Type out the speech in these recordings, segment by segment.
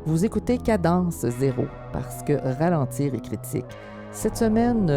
Vous écoutez Cadence Zéro parce que ralentir est critique. Cette semaine,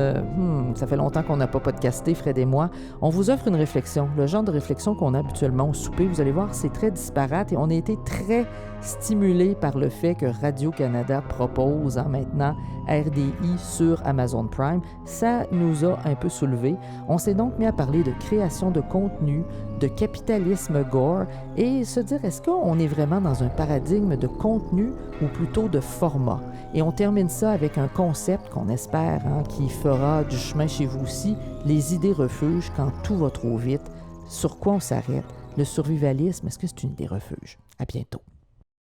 ça fait longtemps qu'on n'a pas podcasté, Fred et moi. On vous offre une réflexion, le genre de réflexion qu'on a habituellement au souper. Vous allez voir, c'est très disparate et on a été très stimulés par le fait que Radio-Canada propose maintenant RDI sur Amazon Prime. Ça nous a un peu soulevés. On s'est donc mis à parler de création de contenu, de capitalisme gore et se dire, est-ce qu'on est vraiment dans un paradigme de contenu ou plutôt de format? Et on termine ça avec un concept qu'on espère qui fera du chemin chez vous aussi, les idées refuges quand tout va trop vite. Sur quoi on s'arrête? Le survivalisme, est-ce que c'est une idée refuge? À bientôt.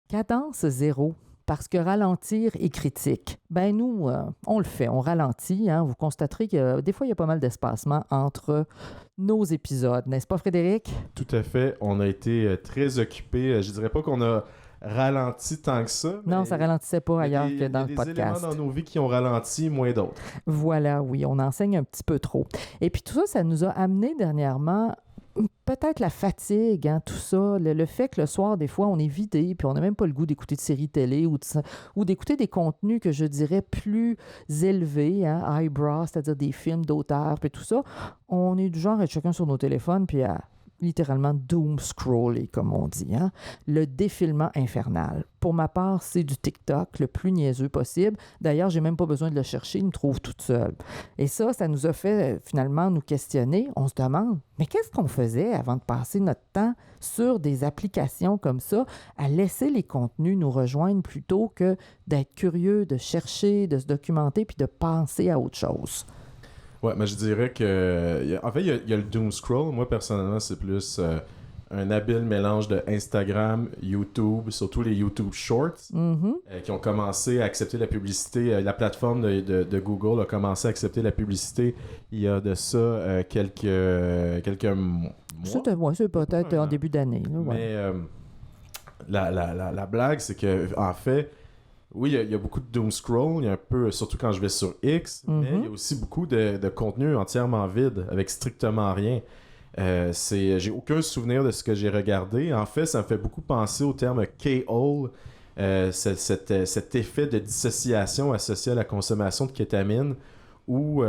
Cadence zéro, parce que ralentir est critique. Ben nous, on le fait, on ralentit. Vous constaterez que des fois, il y a pas mal d'espacement entre nos épisodes, n'est-ce pas, Frédéric? Tout à fait. On a été très occupés. Je dirais pas qu'on a ralenti tant que ça. Non, ça ralentissait pas ailleurs que dans le podcast. Il y a des éléments dans nos vies qui ont ralenti, moins d'autres. Voilà, oui, on enseigne un petit peu trop. Et puis tout ça, ça nous a amené dernièrement peut-être la fatigue, tout ça, le fait que le soir, des fois, on est vidé, puis on n'a même pas le goût d'écouter de séries télé ou d'écouter des contenus que je dirais plus élevés, highbrow, c'est-à-dire des films d'auteurs, puis tout ça. On est du genre à être chacun sur nos téléphones, puis à littéralement doom scroller, comme on dit. Le défilement infernal. Pour ma part, c'est du TikTok, le plus niaiseux possible. D'ailleurs, j'ai même pas besoin de le chercher, il me trouve toute seule. Et ça nous a fait finalement nous questionner. On se demande, mais qu'est-ce qu'on faisait avant de passer notre temps sur des applications comme ça, à laisser les contenus nous rejoindre plutôt que d'être curieux, de chercher, de se documenter puis de penser à autre chose? Ouais, mais je dirais que... En fait, il y a le doom scroll. Moi, personnellement, c'est plus un habile mélange de Instagram, YouTube, surtout les YouTube Shorts, qui ont commencé à accepter la publicité. La plateforme de Google a commencé à accepter la publicité il y a de ça quelques mois. C'est peut-être en début d'année. Là, ouais. Mais la blague, c'est que en fait... Oui, il y a beaucoup de doom scroll, il y a un peu, surtout quand je vais sur X, mais il y a aussi beaucoup de contenu entièrement vide, avec strictement rien. J'ai aucun souvenir de ce que j'ai regardé. En fait, ça me fait beaucoup penser au terme K-hole, cet effet de dissociation associé à la consommation de kétamine, où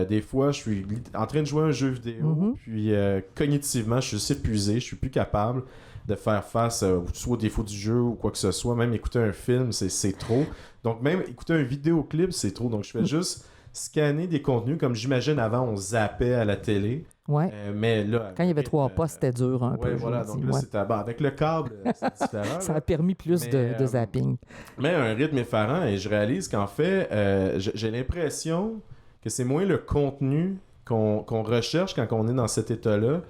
des fois, je suis en train de jouer à un jeu vidéo, puis cognitivement, je suis juste épuisé, je suis plus capable de faire face soit au défaut du jeu ou quoi que ce soit. Même écouter un film, c'est trop. Donc même écouter un vidéoclip, c'est trop. Donc je fais juste scanner des contenus comme j'imagine avant on zappait à la télé. Ouais. Mais là, quand il y avait 3 pas, c'était dur un peu. Voilà, donc là, c'était avec le câble, c'est différent. Ça a permis plus de zapping. Mais un rythme effarant, et je réalise qu'en fait, j'ai l'impression que c'est moins le contenu qu'on recherche quand on est dans cet état-là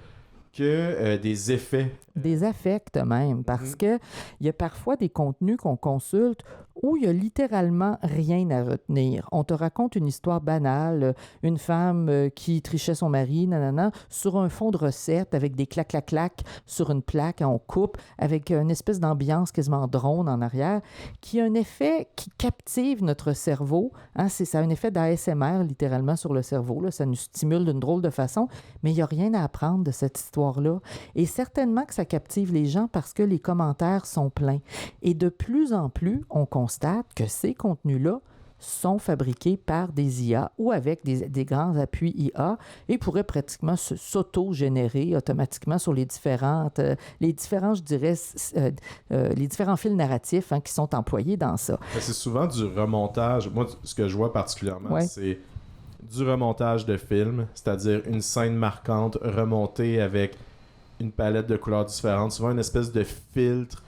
que des effets. Des affects même, parce que il y a parfois des contenus qu'on consulte où il y a littéralement rien à retenir. On te raconte une histoire banale, une femme qui trichait son mari, nanana, sur un fond de recette avec des clac-clac-clac sur une plaque, on coupe, avec une espèce d'ambiance quasiment drone en arrière, qui a un effet qui captive notre cerveau. Ça a un effet d'ASMR littéralement sur le cerveau. Là. Ça nous stimule d'une drôle de façon, mais il n'y a rien à apprendre de cette histoire-là. Et certainement que ça captive les gens parce que les commentaires sont pleins. Et de plus en plus, on constate que ces contenus-là sont fabriqués par des IA ou avec des grands appuis IA et pourraient pratiquement s'auto-générer automatiquement sur les différents, je dirais, les différents fils narratifs qui sont employés dans ça. C'est souvent du remontage. Moi, ce que je vois particulièrement, c'est du remontage de films, c'est-à-dire une scène marquante remontée avec une palette de couleurs différentes, souvent une espèce de filtre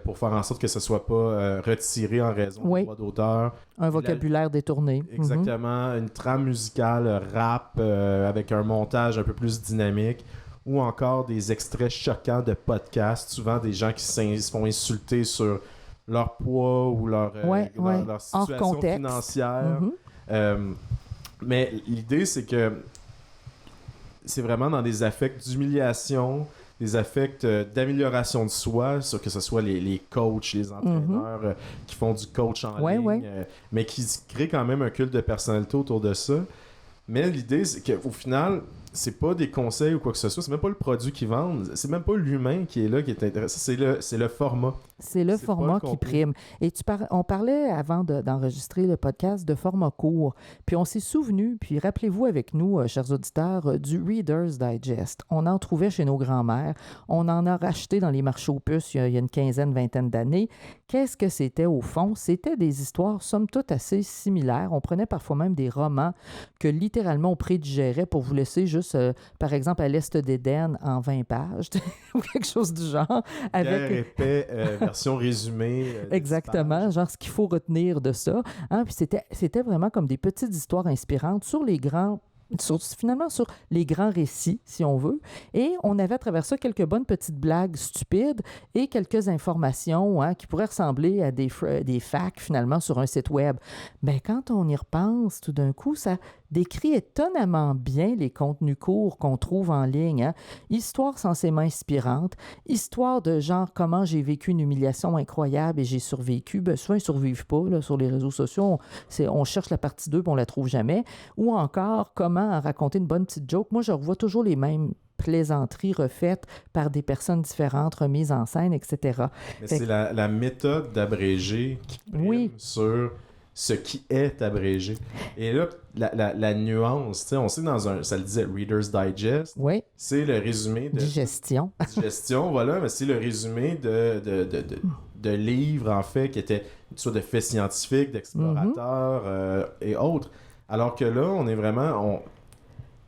pour faire en sorte que ce ne soit pas retiré en raison de droit d'auteur. Un vocabulaire détourné. Exactement. Une trame musicale rap avec un montage un peu plus dynamique ou encore des extraits choquants de podcasts, souvent des gens qui se font insulter sur leur poids ou leur situation financière. Mais l'idée, c'est que c'est vraiment dans des affects d'humiliation, des affects d'amélioration de soi, que ce soit les coachs, les entraîneurs qui font du coach en ligne, mais qui créent quand même un culte de personnalité autour de ça. Mais l'idée, c'est qu'au final, c'est pas des conseils ou quoi que ce soit, c'est même pas le produit qu'ils vendent, c'est même pas l'humain qui est là qui est intéressant, c'est le format. C'est le format qui prime. Et on parlait avant d'enregistrer le podcast de format court. Puis on s'est souvenu, puis rappelez-vous avec nous, chers auditeurs, du Reader's Digest. On en trouvait chez nos grands-mères. On en a racheté dans les marchés aux puces il y a une quinzaine, vingtaine d'années. Qu'est-ce que c'était au fond? C'était des histoires, somme toute, assez similaires. On prenait parfois même des romans que littéralement on prédigérait pour vous laisser juste, par exemple, à l'Est d'Éden en 20 pages ou quelque chose du genre. Avec... épais, version résumée. Exactement, genre ce qu'il faut retenir de ça. Hein? Puis c'était vraiment comme des petites histoires inspirantes sur les grands finalement sur les grands récits, si on veut. Et on avait à travers ça quelques bonnes petites blagues stupides et quelques informations qui pourraient ressembler à des facts, finalement, sur un site web. Bien, quand on y repense, tout d'un coup, ça décrit étonnamment bien les contenus courts qu'on trouve en ligne. Hein? Histoire censément inspirante, histoire de genre comment j'ai vécu une humiliation incroyable et j'ai survécu. Bien, souvent, ils ne survivent pas là, sur les réseaux sociaux. On cherche la partie 2 et on ne la trouve jamais. Ou encore, comment raconter une bonne petite joke. Moi, je revois toujours les mêmes plaisanteries refaites par des personnes différentes, remises en scène, etc. Mais c'est la méthode d'abrégé qui prime sur ce qui est abrégé. Et là, la nuance, on sait que ça le disait, Reader's Digest, c'est le résumé de... Digestion, voilà, mais c'est le résumé de livres, en fait, qui étaient soit de faits scientifiques, d'explorateurs et autres. Alors que là, on est vraiment...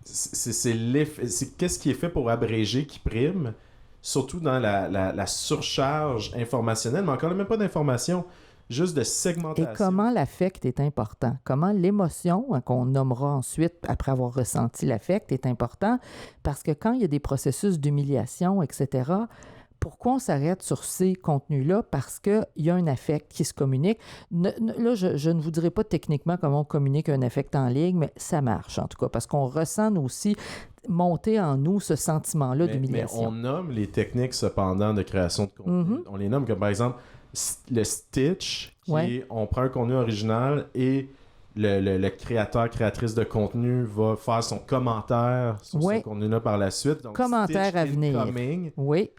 c'est qu'est-ce qui est fait pour abréger qui prime, surtout dans la surcharge informationnelle, mais encore même pas d'information, juste de segmentation. Et comment l'affect est important. Comment l'émotion, qu'on nommera ensuite, après avoir ressenti l'affect, est important, parce que quand il y a des processus d'humiliation, etc., pourquoi on s'arrête sur ces contenus-là? Parce qu'il y a un affect qui se communique. Là, je ne vous dirai pas techniquement comment on communique un affect en ligne, mais ça marche en tout cas, parce qu'on ressent aussi monter en nous ce sentiment-là d'humiliation. Mais on nomme les techniques cependant de création de contenu. On les nomme comme par exemple le stitch, on prend un contenu original et le créatrice de contenu va faire son commentaire sur ce contenu-là par la suite. Donc, commentaire à venir.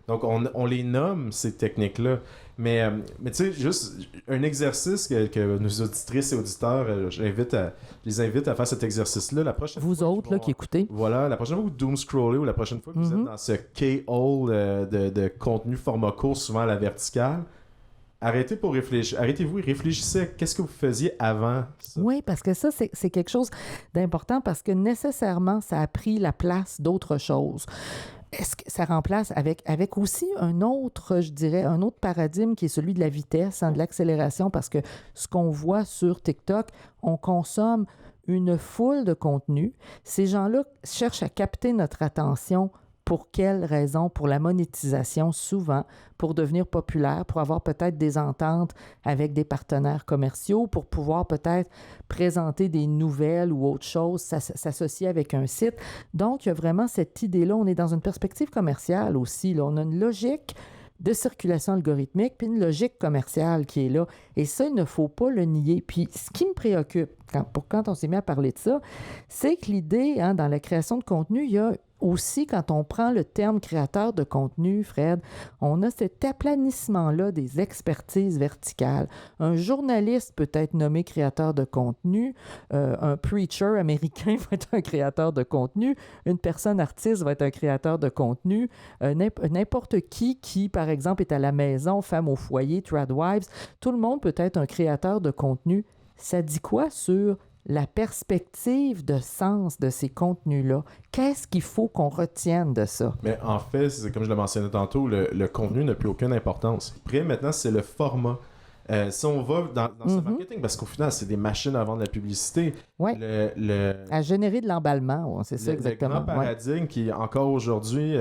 Donc, on les nomme, ces techniques-là. Mais tu sais, juste un exercice que nos auditrices et auditeurs, je les invite à faire cet exercice-là. La prochaine vous fois autres, qui écoutez. Voilà, la prochaine fois que vous doom-scrollez ou la prochaine fois que vous êtes dans ce K-hole de contenu format court, souvent à la verticale, arrêtez-vous et réfléchissez. Qu'est-ce que vous faisiez avant ça? Oui, parce que ça, c'est quelque chose d'important parce que nécessairement, ça a pris la place d'autres choses. Est-ce que ça remplace avec aussi un autre, je dirais, un autre paradigme qui est celui de la vitesse, de l'accélération, parce que ce qu'on voit sur TikTok, on consomme une foule de contenus. Ces gens-là cherchent à capter notre attention. Pour quelles raisons? Pour la monétisation, souvent, pour devenir populaire, pour avoir peut-être des ententes avec des partenaires commerciaux, pour pouvoir peut-être présenter des nouvelles ou autre chose, s'associer avec un site. Donc, il y a vraiment cette idée-là. On est dans une perspective commerciale aussi. Là. On a une logique de circulation algorithmique, puis une logique commerciale qui est là. Et ça, il ne faut pas le nier. Puis, ce qui me préoccupe, quand on s'est mis à parler de ça, c'est que l'idée, dans la création de contenu, il y a aussi, quand on prend le terme créateur de contenu, Fred, on a cet aplanissement-là des expertises verticales. Un journaliste peut être nommé créateur de contenu, un preacher américain va être un créateur de contenu, une personne artiste va être un créateur de contenu, n'importe qui, par exemple, est à la maison, femme au foyer, tradwives, tout le monde peut être un créateur de contenu. Ça dit quoi sur la perspective de sens de ces contenus-là? Qu'est-ce qu'il faut qu'on retienne de ça? Mais en fait, c'est comme je le mentionnais tantôt, le contenu n'a plus aucune importance. Après, maintenant, c'est le format. Si on va dans ce marketing, parce qu'au final, c'est des machines à vendre la publicité. À générer de l'emballement, c'est ça exactement. Le grand paradigme qui, encore aujourd'hui,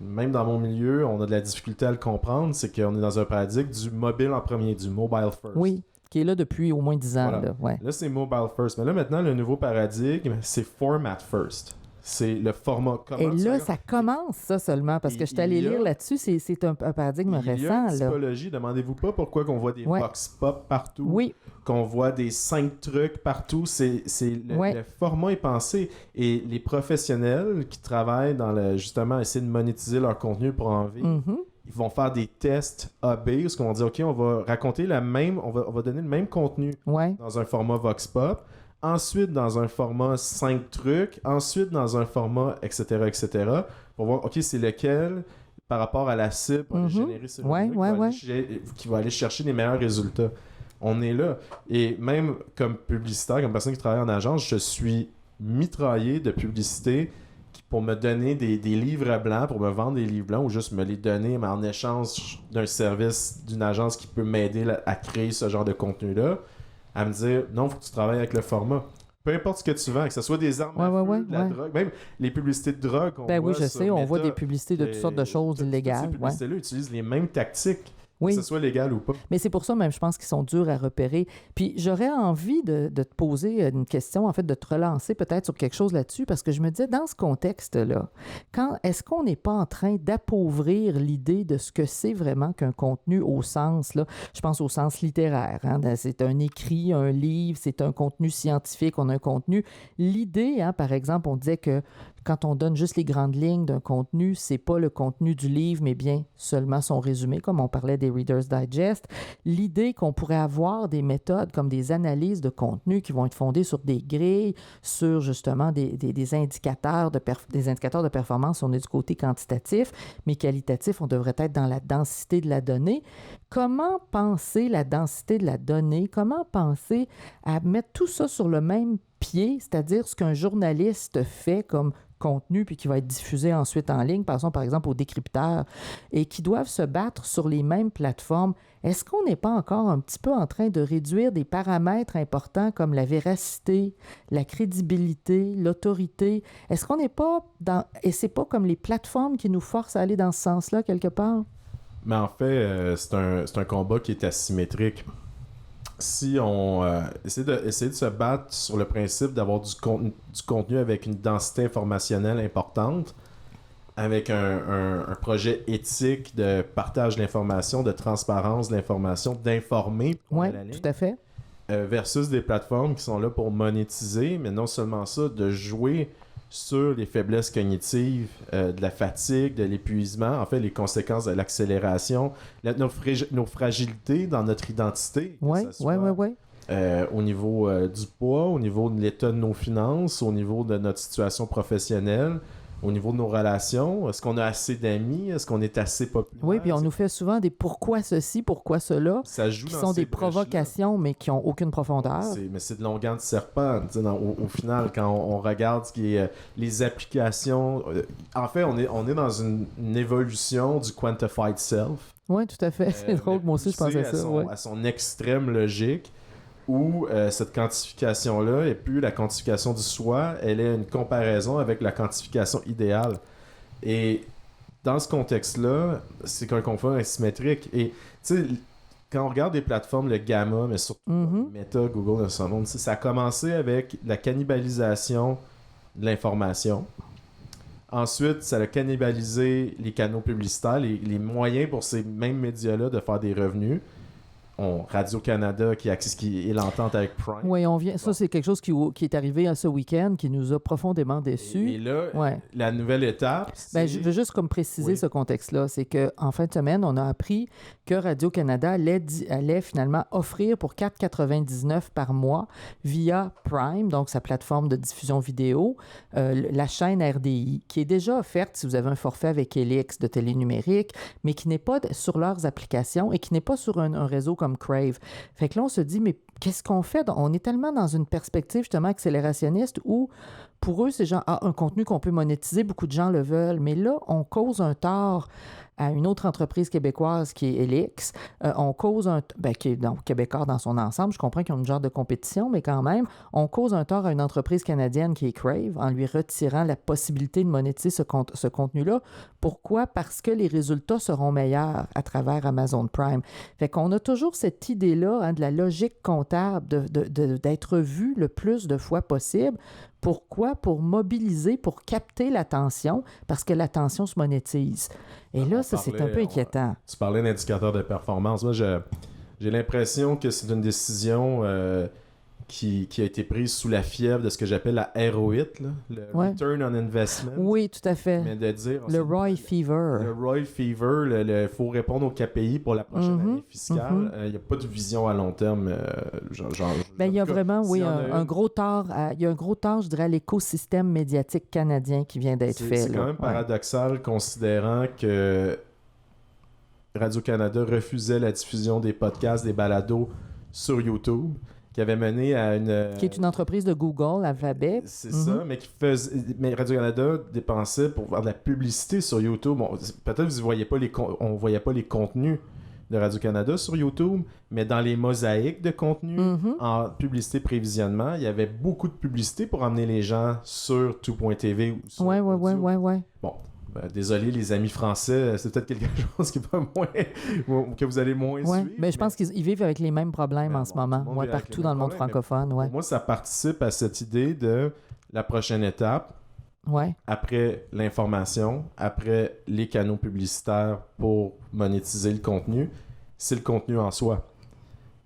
même dans mon milieu, on a de la difficulté à le comprendre, c'est qu'on est dans un paradigme du mobile en premier, du mobile first. Oui. Qui est là depuis au moins 10 ans. Voilà. Là, c'est mobile first. Mais là, maintenant, le nouveau paradigme, c'est format first. c'est le format. Et là, ça commence, ça seulement, parce que je suis allé lire là-dessus, c'est un paradigme récent. Il y a une typologie, demandez-vous pas pourquoi qu'on voit des vox pop partout, qu'on voit des 5 trucs partout, le format est pensé, et les professionnels qui travaillent dans justement essayer de monétiser leur contenu pour en vivre, ils vont faire des tests A/B, parce qu'on va dire, OK, on va raconter on va donner le même contenu dans un format vox pop, ensuite dans un format 5 trucs, ensuite dans un format, etc., pour voir, OK, c'est lequel, par rapport à la cible, pour aller générer ce qui va aller chercher les meilleurs résultats. On est là. Et même comme publicitaire, comme personne qui travaille en agence, je suis mitraillé de publicité pour me donner des livres blancs, pour me vendre des livres blancs, ou juste me les donner, mais en échange d'un service d'une agence qui peut m'aider à créer ce genre de contenu-là, à me dire, non, il faut que tu travailles avec le format. Peu importe ce que tu vends, que ce soit des armes à feu, de la drogue, même les publicités de drogue qu'on voit je sais, on voit des publicités de toutes sortes de choses illégales. Ces publicités-là utilisent les mêmes tactiques. Que ce soit légal ou pas. Mais c'est pour ça même, je pense qu'ils sont durs à repérer. Puis j'aurais envie de te poser une question, en fait, de te relancer peut-être sur quelque chose là-dessus, parce que je me disais, dans ce contexte-là, est-ce qu'on n'est pas en train d'appauvrir l'idée de ce que c'est vraiment qu'un contenu au sens, là, je pense au sens littéraire, hein, c'est un écrit, un livre, c'est un contenu scientifique, on a un contenu. L'idée, hein, par exemple, on disait que quand on donne juste les grandes lignes d'un contenu, c'est pas le contenu du livre, mais bien seulement son résumé, comme on parlait des Reader's Digest. L'idée qu'on pourrait avoir des méthodes comme des analyses de contenu qui vont être fondées sur des grilles, sur justement des indicateurs de performance, on est du côté quantitatif, mais qualitatif, on devrait être dans la densité de la donnée. Comment penser la densité de la donnée? Comment penser à mettre tout ça sur le même pied, c'est-à-dire ce qu'un journaliste fait comme contenu puis qui va être diffusé ensuite en ligne, passons par exemple aux décrypteurs, et qui doivent se battre sur les mêmes plateformes. Est-ce qu'on n'est pas encore un petit peu en train de réduire des paramètres importants comme la véracité, la crédibilité, l'autorité? Est-ce qu'on n'est pas et c'est pas comme les plateformes qui nous forcent à aller dans ce sens-là quelque part? Mais en fait, c'est un combat qui est asymétrique. Si on essaie de se battre sur le principe d'avoir du contenu avec une densité informationnelle importante, avec un projet éthique de partage d'informations, de transparence de l'information, d'informer, oui, tout à fait, versus des plateformes qui sont là pour monétiser, mais non seulement ça, de jouer sur les faiblesses cognitives, de la fatigue, de l'épuisement, en fait, les conséquences de l'accélération, nos fragilités dans notre identité. Oui. Au niveau du poids, au niveau de l'état de nos finances, au niveau de notre situation professionnelle, au niveau de nos relations. Est-ce qu'on a assez d'amis? Est-ce qu'on est assez populaire? Oui, puis on nous fait souvent des pourquoi ceci, pourquoi cela, qui sont des provocations, mais qui n'ont aucune profondeur. Mais c'est de longueur de serpent. Au final, quand on regarde ce qui est les applications... en fait, on est dans une évolution du quantified self. Oui, tout à fait. C'est drôle, moi aussi, je pensais ça. À son extrême logique, où cette quantification-là n'est plus la quantification du soi, elle est une comparaison avec la quantification idéale. Et dans ce contexte-là, c'est qu'un confort asymétrique. Et tu sais, quand on regarde des plateformes, le Gamma, mais surtout Meta, Google, ça a commencé avec la cannibalisation de l'information. Ensuite, ça a cannibalisé les canaux publicitaires, les moyens pour ces mêmes médias-là de faire des revenus. Radio-Canada qui est l'entente avec Prime. Oui, on vient. Ça, c'est quelque chose qui est arrivé ce week-end qui nous a profondément déçus. Et là, la nouvelle étape, c'est... je veux juste comme préciser ce contexte-là. C'est qu'en fin de semaine, on a appris que Radio-Canada allait finalement offrir pour 4,99 par mois via Prime, donc sa plateforme de diffusion vidéo, la chaîne RDI, qui est déjà offerte si vous avez un forfait avec Helix de télé numérique, mais qui n'est pas sur leurs applications et qui n'est pas sur un réseau comme Crave. Fait que là, on se dit, mais qu'est-ce qu'on fait? On est tellement dans une perspective justement accélérationniste où pour eux, c'est genre un contenu qu'on peut monétiser, beaucoup de gens le veulent, mais là, on cause un tort à une autre entreprise québécoise qui est Elix. On cause qui est donc québécois dans son ensemble. Je comprends qu'ils ont une genre de compétition, mais quand même, on cause un tort à une entreprise canadienne qui est Crave en lui retirant la possibilité de monétiser ce contenu-là. Pourquoi? Parce que les résultats seront meilleurs à travers Amazon Prime. Fait qu'on a toujours cette idée-là de la logique comptable d'être vu le plus de fois possible. Pourquoi? Pour mobiliser, pour capter l'attention, parce que l'attention se monétise. Et là, c'est un peu inquiétant. Tu parlais d'indicateur de performance. Moi, j'ai l'impression que c'est une décision qui a été prise sous la fièvre de ce que j'appelle la ROIT, là, le Return on Investment. Oui, tout à fait. Mais de dire, le Roy Fever. Le Roy Fever, il faut répondre au KPI pour la prochaine année fiscale. Il n'y a pas de vision à long terme. Il y a vraiment, un gros tort, il y a un gros tort, je dirais, à l'écosystème médiatique canadien qui vient d'être fait. C'est quand même paradoxal, considérant que Radio-Canada refusait la diffusion des podcasts, des balados sur YouTube, qui avait mené à une... Qui est une entreprise de Google, Alphabet. C'est ça, mais Radio-Canada dépensait pour faire de la publicité sur YouTube. Bon, peut-être que on ne voyait pas les contenus de Radio-Canada sur YouTube, mais dans les mosaïques de contenu, en publicité prévisionnement, il y avait beaucoup de publicité pour emmener les gens sur tout.tv ou sur Ouais. Bon, désolé les amis français, c'est peut-être quelque chose qui est pas moins que vous allez moins suivre. Mais je pense qu'ils vivent avec les mêmes problèmes en ce moment, partout dans le monde francophone. Pour moi, ça participe à cette idée de la prochaine étape. Après l'information, après les canaux publicitaires pour monétiser le contenu, c'est le contenu en soi.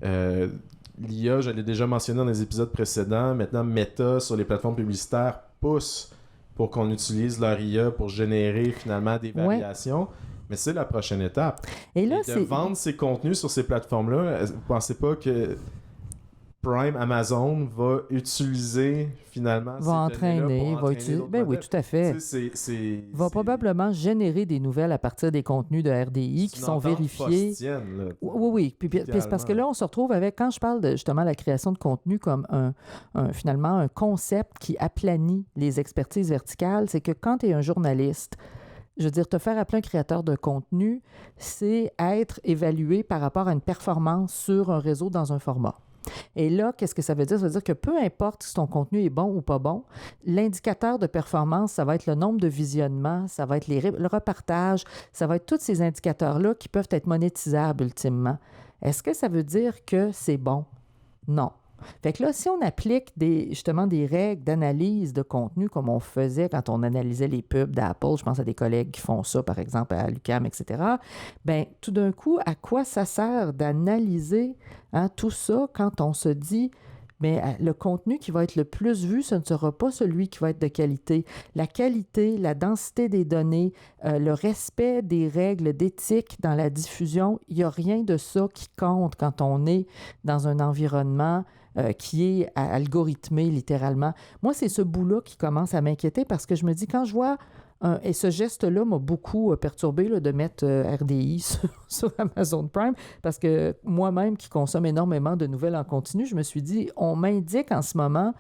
L'IA, je l'ai déjà mentionné dans les épisodes précédents, maintenant Meta sur les plateformes publicitaires pousse pour qu'on utilise leur IA pour générer finalement des variations. Mais c'est la prochaine étape. Et là, de vendre ces contenus sur ces plateformes-là, vous ne pensez pas que Prime, Amazon va utiliser finalement va utiliser. Oui, tout à fait. Va probablement générer des nouvelles à partir des contenus de RDI qui sont vérifiés. Oui. Puis parce que là, on se retrouve avec, quand je parle de justement la création de contenu comme finalement un concept qui aplanit les expertises verticales, c'est que quand tu es un journaliste, je veux dire, te faire appeler un créateur de contenu, c'est être évalué par rapport à une performance sur un réseau dans un format. Et là, qu'est-ce que ça veut dire? Ça veut dire que peu importe si ton contenu est bon ou pas bon, l'indicateur de performance, ça va être le nombre de visionnements, ça va être le repartage, ça va être tous ces indicateurs-là qui peuvent être monétisables ultimement. Est-ce que ça veut dire que c'est bon? Non. Fait que là, si on applique justement des règles d'analyse de contenu comme on faisait quand on analysait les pubs d'Apple, je pense à des collègues qui font ça, par exemple, à l'UQAM, etc., bien, tout d'un coup, à quoi ça sert d'analyser tout ça quand on se dit mais le contenu qui va être le plus vu, ce ne sera pas celui qui va être de qualité. La qualité, la densité des données, le respect des règles d'éthique dans la diffusion, il n'y a rien de ça qui compte quand on est dans un environnement qui est algorithmé littéralement. Moi, c'est ce bout-là qui commence à m'inquiéter parce que je me dis, quand je vois et ce geste-là m'a beaucoup perturbé de mettre RDI sur Amazon Prime parce que moi-même qui consomme énormément de nouvelles en continu, je me suis dit, on m'indique en ce moment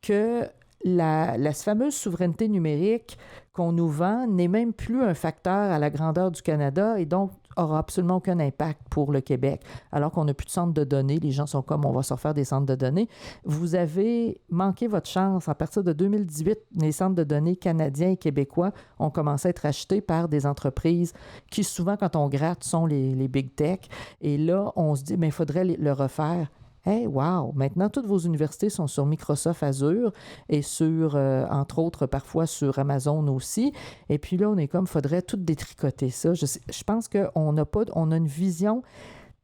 que la fameuse souveraineté numérique qu'on nous vend n'est même plus un facteur à la grandeur du Canada et donc aura absolument aucun impact pour le Québec. Alors qu'on n'a plus de centres de données, les gens sont comme, on va se refaire des centres de données. Vous avez manqué votre chance. À partir de 2018, les centres de données canadiens et québécois ont commencé à être achetés par des entreprises qui, souvent, quand on gratte, sont les big tech. Et là, on se dit, mais il faudrait le refaire. Hey, wow! Maintenant, toutes vos universités sont sur Microsoft Azure et sur, entre autres, parfois sur Amazon aussi. Et puis là, on est comme, il faudrait tout détricoter ça. Je pense qu'on a une vision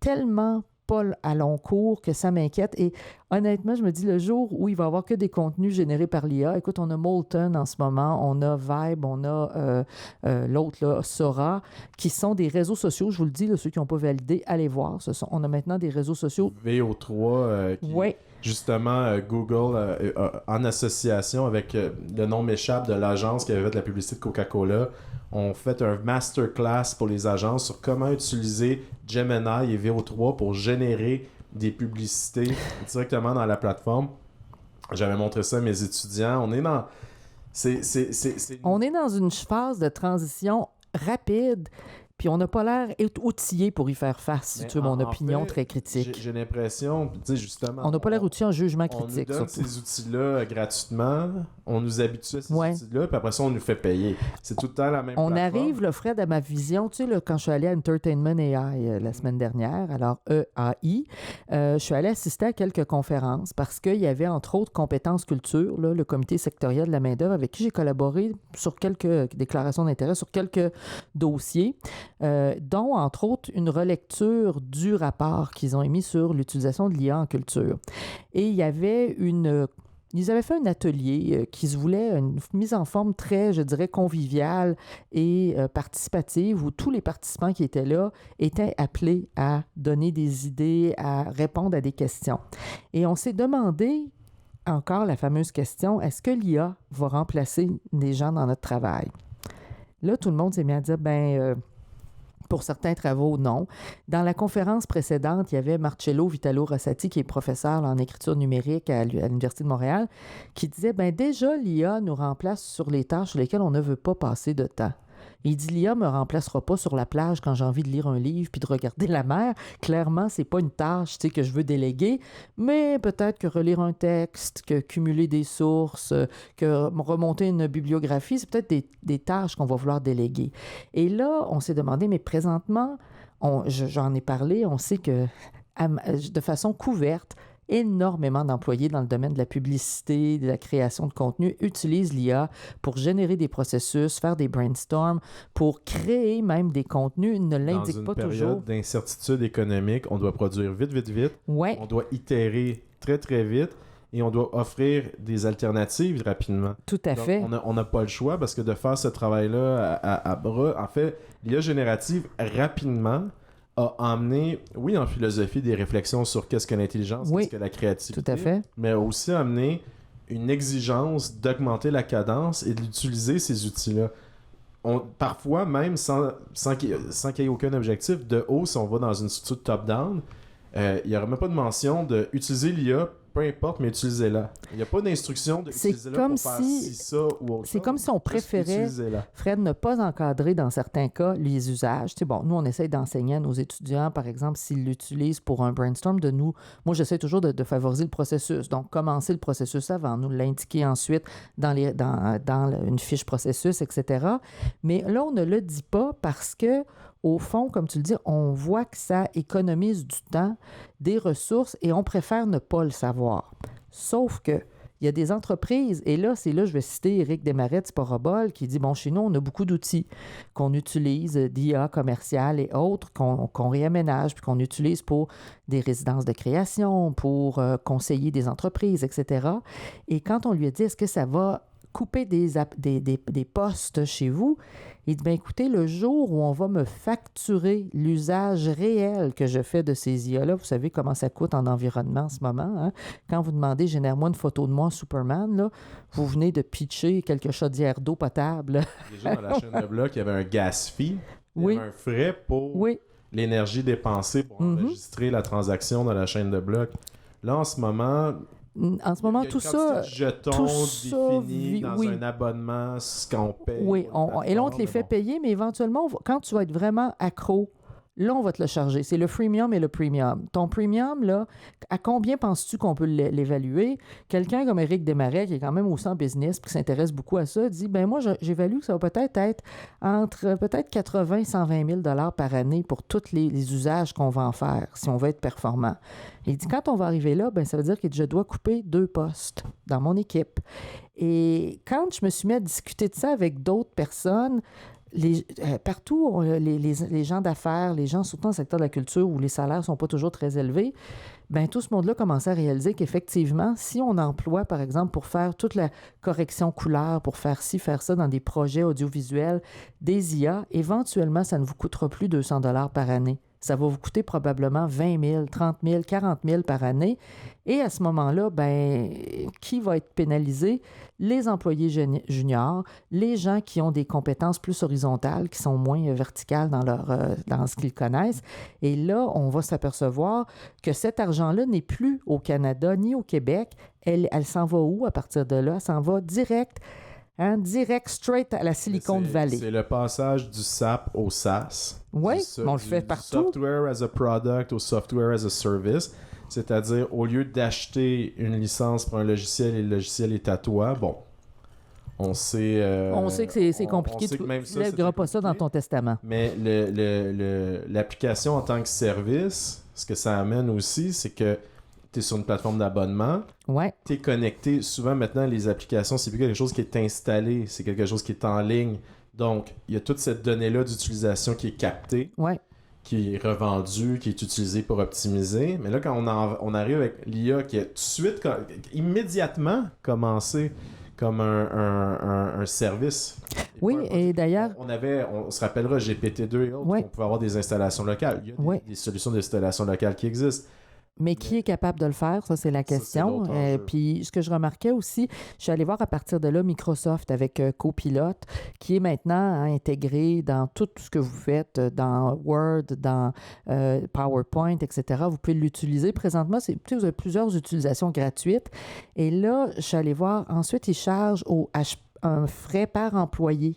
tellement pas à long cours que ça m'inquiète. Et honnêtement, je me dis, le jour où il va y avoir que des contenus générés par l'IA, écoute, on a Molten en ce moment, on a Vibe, on a l'autre, là, Sora, qui sont des réseaux sociaux, je vous le dis, là, ceux qui n'ont pas validé, allez voir. On a maintenant des réseaux sociaux. VO3, qui, justement, Google, en association avec, le nom m'échappe de l'agence qui avait fait la publicité de Coca-Cola, ont fait un masterclass pour les agences sur comment utiliser Gemini et VO3 pour générer des publicités directement dans la plateforme. J'avais montré ça à mes étudiants. On est dans... On est dans une phase de transition rapide. Puis on n'a pas l'air outillé pour y faire face, si tu veux mon opinion fait, très critique. J'ai l'impression, tu sais, justement... On n'a pas l'air outillé en jugement critique, on nous donne surtout. ces outils-là gratuitement, on nous habitue à ces outils-là, puis après ça, on nous fait payer. C'est tout le temps la même On plateforme. arrive, là, Fred, à ma vision, tu sais, là, quand je suis allé à Entertainment AI la semaine dernière, alors EAI, je suis allé assister à quelques conférences parce qu'il y avait, entre autres, Compétences Culture, là, le comité sectoriel de la main-d'œuvre, avec qui j'ai collaboré sur quelques déclarations d'intérêt, sur quelques dossiers, dont, entre autres, une relecture du rapport qu'ils ont émis sur l'utilisation de l'IA en culture. Et il y avait ils avaient fait un atelier qui se voulait une mise en forme très, je dirais, conviviale et participative, où tous les participants qui étaient là étaient appelés à donner des idées, à répondre à des questions. Et on s'est demandé encore la fameuse question, est-ce que l'IA va remplacer des gens dans notre travail? Là, tout le monde s'est mis à dire, pour certains travaux, non. Dans la conférence précédente, il y avait Marcello Vitalo Rossati, qui est professeur en écriture numérique à l'Université de Montréal, qui disait, déjà, l'IA nous remplace sur les tâches sur lesquelles on ne veut pas passer de temps. Il dit, l'IA ne me remplacera pas sur la plage quand j'ai envie de lire un livre puis de regarder la mer. Clairement, c'est pas une tâche que je veux déléguer, mais peut-être que relire un texte, que cumuler des sources, que remonter une bibliographie, c'est peut-être des tâches qu'on va vouloir déléguer. Et là, on s'est demandé, mais présentement, j'en ai parlé, on sait que de façon couverte, énormément d'employés dans le domaine de la publicité, de la création de contenu utilisent l'IA pour générer des processus, faire des brainstorms, pour créer même des contenus. Ils ne l'indiquent pas toujours. Dans une période d'incertitude économique, on doit produire vite. Ouais. On doit itérer très, très vite. Et on doit offrir des alternatives rapidement. Tout à fait. On n'a pas le choix parce que de faire ce travail-là à bras, en fait, l'IA générative rapidement a emmené, oui, en philosophie, des réflexions sur qu'est-ce que l'intelligence, qu'est-ce que la créativité. Tout à fait. Mais a aussi amené une exigence d'augmenter la cadence et d'utiliser ces outils-là. Parfois, même sans qu'il y ait aucun objectif, de haut, si on va dans une structure top-down, il n'y aurait même pas de mention d'utiliser l'IA, peu importe, mais utilisez-la. Il n'y a pas d'instruction d'utiliser-la pour faire ça ou autre chose. C'est comme si on préférait, Fred, ne pas encadrer dans certains cas les usages. Tu sais, bon, nous, on essaie d'enseigner à nos étudiants, par exemple, s'ils l'utilisent pour un brainstorm de nous. Moi, j'essaie toujours de favoriser le processus. Donc, commencer le processus avant, nous l'indiquer ensuite dans une fiche processus, etc. Mais là, on ne le dit pas parce que au fond, comme tu le dis, on voit que ça économise du temps, des ressources, et on préfère ne pas le savoir. Sauf que il y a des entreprises, et là, je vais citer Éric Desmarais de Sporobol, qui dit, chez nous, on a beaucoup d'outils qu'on utilise, d'IA commerciale et autres, qu'on réaménage, puis qu'on utilise pour des résidences de création, pour conseiller des entreprises, etc. Et quand on lui a dit, est-ce que ça va couper des postes chez vous, il dit, écoutez, le jour où on va me facturer l'usage réel que je fais de ces IA-là, vous savez comment ça coûte en environnement en ce moment, hein? Quand vous demandez, génère-moi une photo de moi en Superman, là, vous venez de pitcher quelques chaudières d'eau potable. Déjà, dans la chaîne de bloc, il y avait un gas fee, il y avait un frais pour l'énergie dépensée pour enregistrer la transaction dans la chaîne de bloc. Là, en ce moment, tout ça défini dans un abonnement, ce qu'on paye. Oui, et là, on te les fait payer, mais éventuellement, quand tu vas être vraiment accro, là, on va te le charger. C'est le freemium et le premium. Ton premium, là, à combien penses-tu qu'on peut l'évaluer? Quelqu'un comme Éric Desmarais, qui est quand même au centre business, qui s'intéresse beaucoup à ça, dit, moi, j'évalue que ça va peut-être être entre 80 et 120 000 $ par année pour tous les usages qu'on va en faire, si on veut être performant. Il dit, quand on va arriver là, ça veut dire que je dois couper 2 postes dans mon équipe. Et quand je me suis mis à discuter de ça avec d'autres personnes, partout, les gens d'affaires, les gens surtout dans le secteur de la culture où les salaires ne sont pas toujours très élevés, tout ce monde-là commençait à réaliser qu'effectivement, si on emploie, par exemple, pour faire toute la correction couleur, pour faire ci, faire ça dans des projets audiovisuels, des IA, éventuellement, ça ne vous coûtera plus 200 $ par année. Ça va vous coûter probablement 20 000, 30 000, 40 000 par année. Et à ce moment-là, qui va être pénalisé? Les employés juniors, les gens qui ont des compétences plus horizontales, qui sont moins verticales dans ce qu'ils connaissent. Et là, on va s'apercevoir que cet argent-là n'est plus au Canada ni au Québec. Elle s'en va où à partir de là? Elle s'en va direct Hein, direct, straight à la Silicon Valley. C'est le passage du SAP au SaaS. Oui, on le fait partout. Du software as a product au software as a service. C'est-à-dire, au lieu d'acheter une licence pour un logiciel et le logiciel est à toi, bon, on sait que c'est compliqué. Tu ne lèveras pas ça dans ton testament. Mais l'application en tant que service, ce que ça amène aussi, c'est que tu es sur une plateforme d'abonnement. Ouais. Tu es connecté. Souvent, maintenant, les applications, c'est plus quelque chose qui est installé, c'est quelque chose qui est en ligne. Donc, il y a toute cette donnée-là d'utilisation qui est captée, qui est revendue, qui est utilisée pour optimiser. Mais là, quand on arrive avec l'IA qui a tout de suite, immédiatement commencé comme un service. Oui, et d'ailleurs... On se rappellera GPT-2 et autres, on pouvait avoir des installations locales. Il y a des solutions d'installation locale qui existent. Mais qui est capable de le faire? Ça, c'est la question. Puis, ce que je remarquais aussi, je suis allé voir à partir de là Microsoft avec Copilot, qui est maintenant intégré dans tout ce que vous faites, dans Word, dans PowerPoint, etc. Vous pouvez l'utiliser. Présentement, vous avez plusieurs utilisations gratuites. Et là, je suis allé voir. Ensuite, ils chargent au un frais par employé.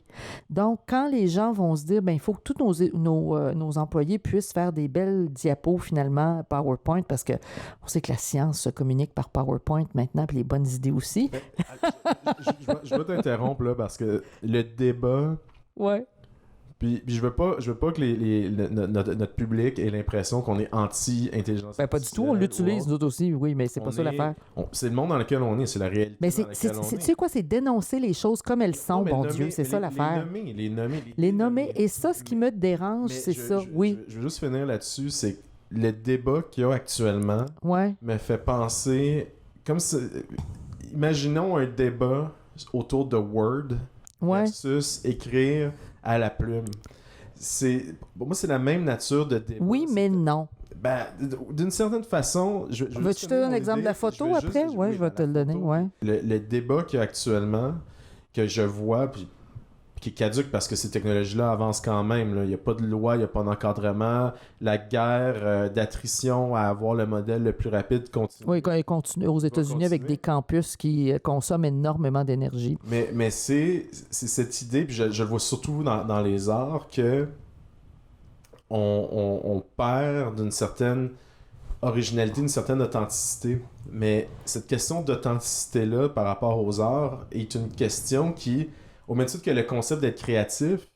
Donc, quand les gens vont se dire, il faut que tous nos employés puissent faire des belles diapos, finalement, PowerPoint, parce qu'on sait que la science se communique par PowerPoint maintenant, puis les bonnes idées aussi. Je vais t'interrompre, là, parce que le débat... Ouais. Puis je veux pas que notre public ait l'impression qu'on est anti-intelligence artificielle. Pas du tout, on l'utilise nous aussi, oui, mais c'est pas ça l'affaire. C'est le monde dans lequel on est, c'est la réalité mais dans laquelle on est. Tu sais quoi, c'est dénoncer les choses comme elles sont, Dieu, c'est ça l'affaire. Les nommer, et ça, ce qui me dérange, c'est ça, oui. Je veux juste finir là-dessus, c'est que le débat qu'il y a actuellement me fait penser, comme si, imaginons un débat autour de Word versus écrire à la plume. Pour moi, c'est la même nature de débat. Oui, mais non. D'une certaine façon... Veux-tu te donner l'exemple de la photo après? Oui, je vais te le donner. Le débat qu'il y a actuellement, que je vois, puis qui est caduque parce que ces technologies-là avancent quand même. Là. Il n'y a pas de loi, il n'y a pas d'encadrement. La guerre d'attrition à avoir le modèle le plus rapide continue. Oui, elle continue aux États-Unis avec des campus qui consomment énormément d'énergie. Mais c'est cette idée, puis je le vois surtout dans les arts, que on perd d'une certaine originalité, d'une certaine authenticité. Mais cette question d'authenticité-là par rapport aux arts est une question qui... Au même titre que le concept d'être créatif,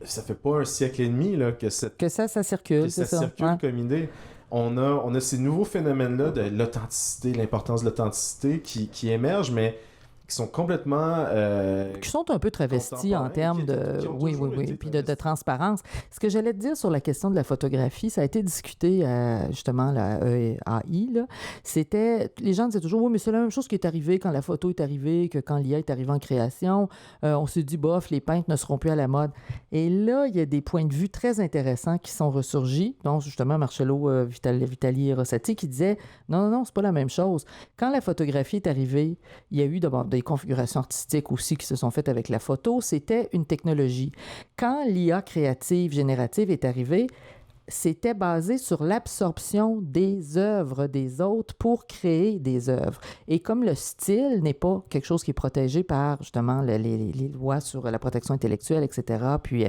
ça fait pas un siècle et demi là, que ça circule. Ça circule comme idée. On a ces nouveaux phénomènes-là de l'authenticité, l'importance de l'authenticité qui émergent, mais qui sont complètement... qui sont un peu travestis en termes de... Oui, puis de transparence. Ce que j'allais te dire sur la question de la photographie, ça a été discuté justement la AI, là. C'était... Les gens disaient toujours, oui, mais c'est la même chose qui est arrivé quand la photo est arrivée, que quand l'IA est arrivée en création. On s'est dit, bof, les peintres ne seront plus à la mode. Et là, il y a des points de vue très intéressants qui sont ressurgis, dont justement Marcello Vitali Rossetti qui disait, non, c'est pas la même chose. Quand la photographie est arrivée, il y a eu d'abord des configurations artistiques aussi qui se sont faites avec la photo, c'était une technologie. Quand l'IA créative, générative est arrivée, c'était basé sur l'absorption des œuvres des autres pour créer des œuvres. Et comme le style n'est pas quelque chose qui est protégé par, justement, les lois sur la protection intellectuelle, etc., puis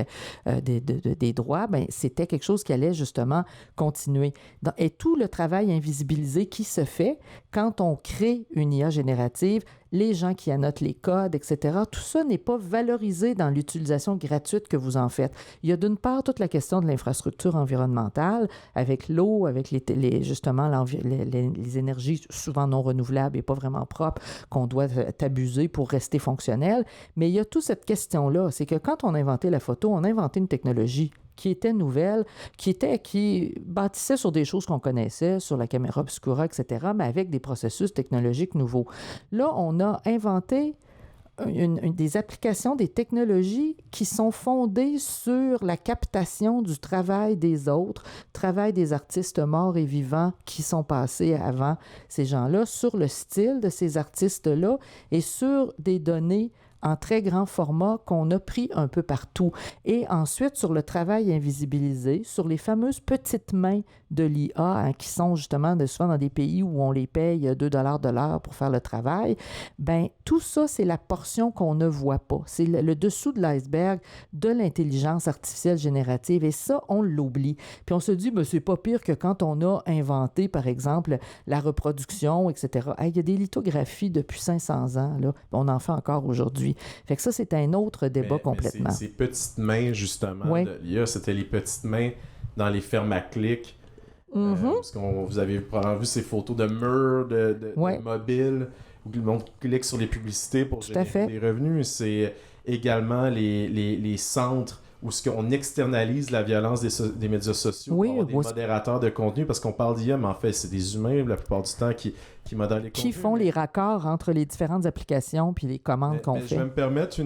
des droits, c'était quelque chose qui allait, justement, continuer. Et tout le travail invisibilisé qui se fait quand on crée une IA générative, les gens qui annotent les codes, etc., tout ça n'est pas valorisé dans l'utilisation gratuite que vous en faites. Il y a d'une part toute la question de l'infrastructure environnementale, avec l'eau, avec justement les énergies souvent non renouvelables et pas vraiment propres qu'on doit abuser pour rester fonctionnel. Mais il y a toute cette question-là, c'est que quand on a inventé la photo, on a inventé une technologie qui était nouvelle, qui bâtissait sur des choses qu'on connaissait, sur la caméra obscura, etc., mais avec des processus technologiques nouveaux. Là, on a inventé des applications, des technologies qui sont fondées sur la captation du travail des autres, travail des artistes morts et vivants qui sont passés avant ces gens-là, sur le style de ces artistes-là et sur des données en très grand format qu'on a pris un peu partout. Et ensuite, sur le travail invisibilisé, sur les fameuses petites mains de l'IA, hein, qui sont justement souvent dans des pays où on les paye 2 $ de l'heure pour faire le travail, bien, tout ça, c'est la portion qu'on ne voit pas. C'est le dessous de l'iceberg de l'intelligence artificielle générative. Et ça, on l'oublie. Puis on se dit, ben, c'est pas pire que quand on a inventé, par exemple, la reproduction, etc. Hey, il y a des lithographies depuis 500 ans, là. On en fait encore aujourd'hui. Fait que ça, c'est un autre débat complètement. Ces petites mains, justement, oui. de l'IA, c'était les petites mains dans les fermes à clics. Parce que vous avez probablement vu ces photos de murs, de mobiles, où le monde clique sur les publicités pour générer des revenus. C'est également les centres où on externalise la violence des médias sociaux pour avoir des modérateurs de contenu, parce qu'on parle d'IA, mais en fait, c'est des humains la plupart du temps qui modèrent les contenus. Qui font les raccords entre les différentes applications puis les commandes qu'on fait. Je vais me permettre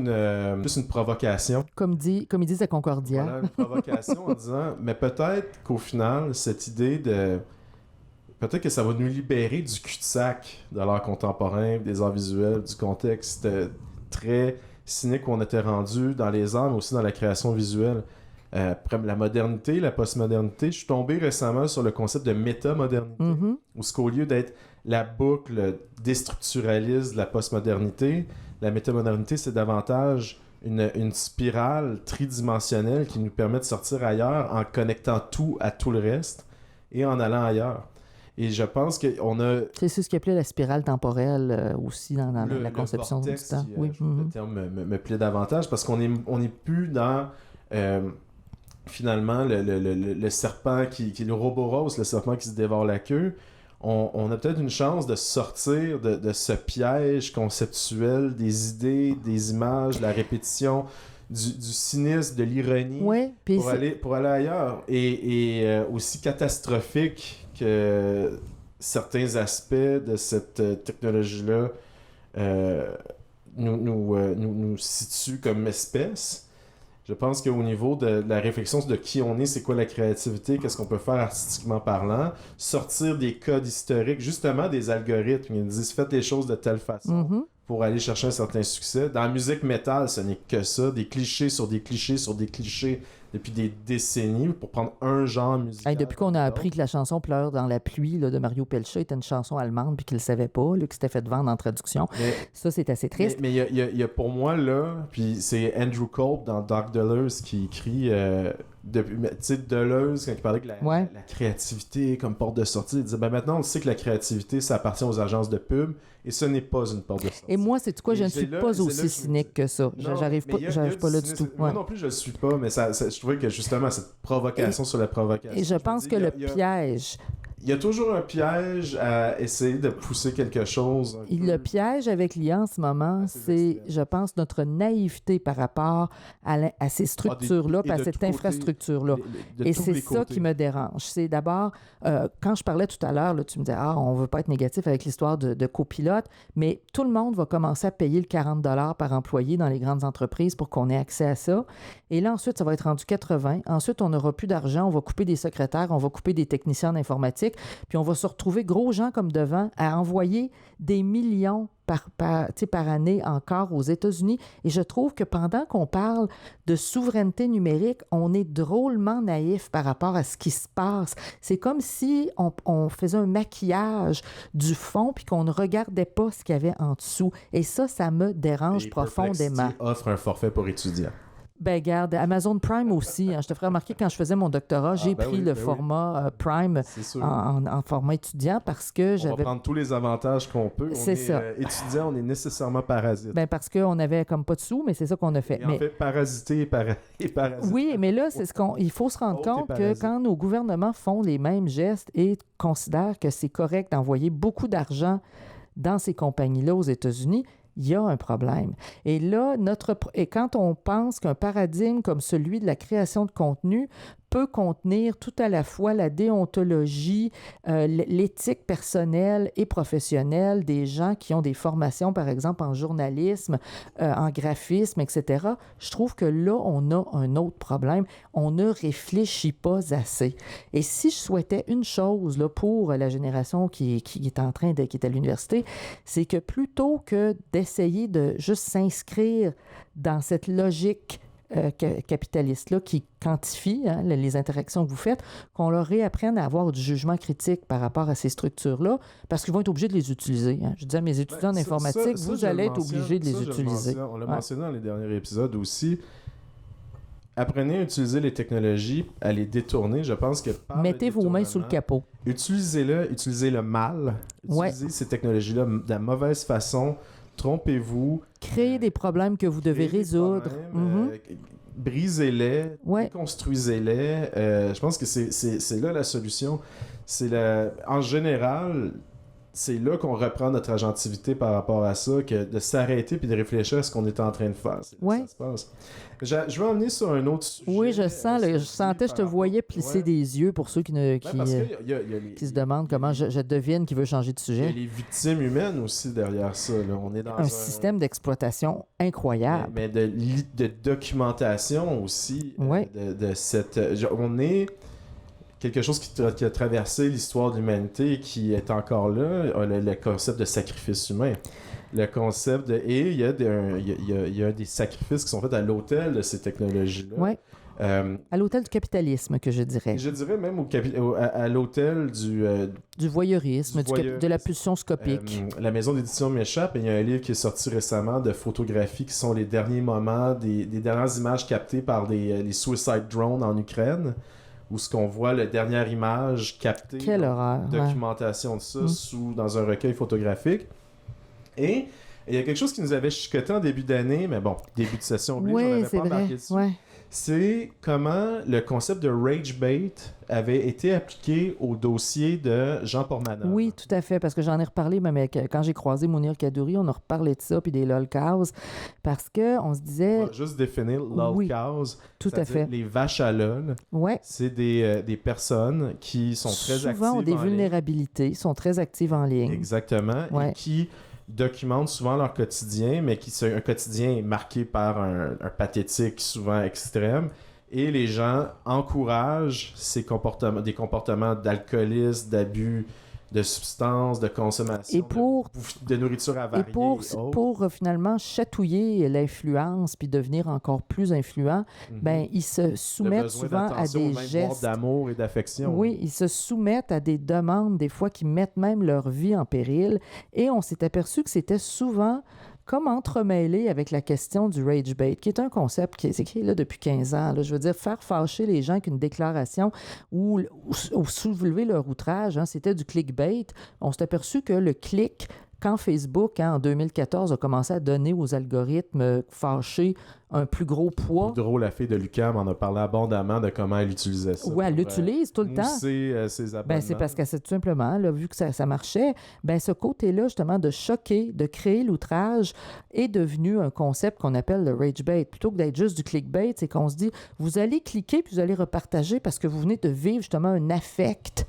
juste une provocation. Comme ils disent à Concordia. Voilà, une provocation en disant, mais peut-être qu'au final, cette idée peut-être que ça va nous libérer du cul-de-sac de l'art contemporain, des arts visuels, du contexte très cynique où on était rendu dans les arts, mais aussi dans la création visuelle. Après la modernité, la postmodernité, je suis tombé récemment sur le concept de métamodernité, où qu'au lieu d'être la boucle déstructuraliste de la postmodernité, la métamodernité, c'est davantage une spirale tridimensionnelle qui nous permet de sortir ailleurs en connectant tout à tout le reste et en allant ailleurs. Et je pense qu'on a... C'est ce qu'il appelait la spirale temporelle aussi dans la conception du temps. Oui. Le terme me plaît davantage parce qu'on est plus dans... finalement, le serpent le Ouroboros, le serpent qui se dévore la queue. On a peut-être une chance de sortir de ce piège conceptuel des idées, des images, de la répétition, du cynisme, de l'ironie, pour aller ailleurs. Et aussi catastrophique que certains aspects de cette technologie-là nous situent comme espèce. Je pense qu'au niveau de la réflexion de qui on est, c'est quoi la créativité, qu'est-ce qu'on peut faire artistiquement parlant, sortir des codes historiques, justement des algorithmes, ils disent faites les choses de telle façon pour aller chercher un certain succès. Dans la musique métal, ce n'est que ça, des clichés sur des clichés sur des clichés depuis des décennies pour prendre un genre musical. Depuis qu'on a appris que la chanson Pleure dans la pluie là, de Mario Pelcha était une chanson allemande puis qu'il ne le savait pas, là, que c'était fait vendre en traduction. Ça, c'est assez triste. Mais il y a pour moi, là, puis c'est Andrew Kolb dans Dark Deleuze qui écrit... tu sais, Deleuze, quand il parlait de la créativité comme porte de sortie, il disait maintenant on sait que la créativité ça appartient aux agences de pub et ce n'est pas une porte de sortie. Et moi, c'est quoi, je ne suis pas aussi cynique que ça. J'arrive pas là du tout. Moi non plus, je le suis pas, mais je trouvais que justement cette provocation sur la provocation. Et je pense que le piège. Il y a toujours un piège à essayer de pousser quelque chose. Le piège avec l'IA en ce moment, c'est, je pense, notre naïveté par rapport à ces structures-là, à cette infrastructure-là. Et c'est ça qui me dérange. C'est d'abord, quand je parlais tout à l'heure, là, tu me disais, on ne veut pas être négatif avec l'histoire de copilote, mais tout le monde va commencer à payer le 40 $ par employé dans les grandes entreprises pour qu'on ait accès à ça. Et là, ensuite, ça va être rendu 80. Ensuite, on n'aura plus d'argent, on va couper des secrétaires, on va couper des techniciens d'informatique. Puis on va se retrouver gros gens comme devant à envoyer des millions par année encore aux États-Unis. Et je trouve que pendant qu'on parle de souveraineté numérique, on est drôlement naïf par rapport à ce qui se passe. C'est comme si on faisait un maquillage du fond puis qu'on ne regardait pas ce qu'il y avait en dessous. Et ça me dérange profondément. Offre un forfait pour étudiants. Ben, regarde, Amazon Prime aussi. Je te ferai remarquer, quand je faisais mon doctorat, j'ai pris le format Prime en format étudiant parce que j'avais... On va prendre tous les avantages qu'on peut. C'est ça. Étudiant, on est nécessairement parasite. Ben, parce qu'on n'avait comme pas de sous, mais c'est ça qu'on a fait. En fait, parasiter et parasite. Oui, mais là, c'est il faut se rendre compte que quand nos gouvernements font les mêmes gestes et considèrent que c'est correct d'envoyer beaucoup d'argent dans ces compagnies-là aux États-Unis, il y a un problème. Et là, quand on pense qu'un paradigme comme celui de la création de contenu peut contenir tout à la fois la déontologie, l'éthique personnelle et professionnelle des gens qui ont des formations, par exemple, en journalisme, en graphisme, etc. Je trouve que là, on a un autre problème. On ne réfléchit pas assez. Et si je souhaitais une chose là, pour la génération qui est en train qui est à l'université, c'est que plutôt que d'essayer de juste s'inscrire dans cette logique capitaliste-là qui quantifie les interactions que vous faites, qu'on leur réapprenne à avoir du jugement critique par rapport à ces structures-là, parce qu'ils vont être obligés de les utiliser. Je dis à mes étudiants en informatique, vous allez être obligés de les utiliser. On l'a mentionné dans les derniers épisodes aussi. Apprenez à utiliser les technologies, à les détourner. Je pense que mettez vos mains sous le capot. Utilisez-le mal. Utilisez ces technologies-là de la mauvaise façon. Trompez-vous. Créez des problèmes que vous devez résoudre. Brisez-les, construisez-les. Je pense que c'est là la solution. En général, c'est là qu'on reprend notre agentivité par rapport à ça, que de s'arrêter puis de réfléchir à ce qu'on est en train de faire. C'est là que ça se passe. Je vais en venir sur un autre sujet. Oui, je sentais, je te voyais plisser des yeux pour ceux qui se demandent comment je devine qui veut changer de sujet. Il y a les victimes humaines aussi derrière ça. Là. On est dans un système d'exploitation incroyable. Mais de documentation aussi. De cette... On est... quelque chose qui a traversé l'histoire de l'humanité et qui est encore là, le concept de sacrifice humain. Le concept de... Et il y a des sacrifices qui sont faits à l'autel de ces technologies-là. Oui. À l'autel du capitalisme, que je dirais. Je dirais même à l'autel du voyeurisme, de la pulsion scopique. La maison d'édition m'échappe, et il y a un livre qui est sorti récemment de photographies qui sont les derniers moments, des dernières images captées par les suicide drones en Ukraine, où ce qu'on voit, la dernière image captée, quelle horreur, documentation de ça dans un recueil photographique. Et il y a quelque chose qui nous avait chicoté en début d'année, mais bon, début de session oblige, on n'avait pas embarqué dessus. Ouais. C'est comment le concept de rage bait avait été appliqué au dossier de Jean Portmanov. Oui, tout à fait, parce que j'en ai reparlé, même quand j'ai croisé Mounir Kadouri, on a reparlé de ça, puis des lolcows, parce qu'on se disait... On va juste définir lolcows, tout à fait. Les vaches à lol. Ouais. C'est des personnes qui sont très actives en ligne. Souvent ont des vulnérabilités, sont très actives en ligne. Exactement, et qui documentent souvent leur quotidien, mais qui c'est un quotidien marqué par un pathétique souvent extrême. Et les gens encouragent des comportements d'alcoolisme, d'abus de substances, de consommation, de nourriture avariée. Et pour finalement chatouiller l'influence puis devenir encore plus influent, ben ils se soumettent souvent à des gestes d'amour et d'affection. Oui, ils se soumettent à des demandes, des fois qui mettent même leur vie en péril. Et on s'est aperçu que c'était souvent comme entremêlé avec la question du rage bait, qui est un concept qui est là depuis 15 ans. Là. Je veux dire, faire fâcher les gens qu'une déclaration ou soulever leur outrage, c'était du clickbait. On s'est aperçu que le clic, quand Facebook, en 2014, a commencé à donner aux algorithmes fâchés un plus gros poids. C'est drôle, la fille de l'UQAM en a parlé abondamment de comment elle utilisait ça. Oui, elle l'utilise tout le temps. Ses abonnements. Ben, c'est parce qu'elle tout simplement, là, vu que ça marchait, ben, ce côté-là, justement, de choquer, de créer l'outrage, est devenu un concept qu'on appelle le rage bait. Plutôt que d'être juste du clickbait, c'est qu'on se dit, vous allez cliquer puis vous allez repartager parce que vous venez de vivre justement un affect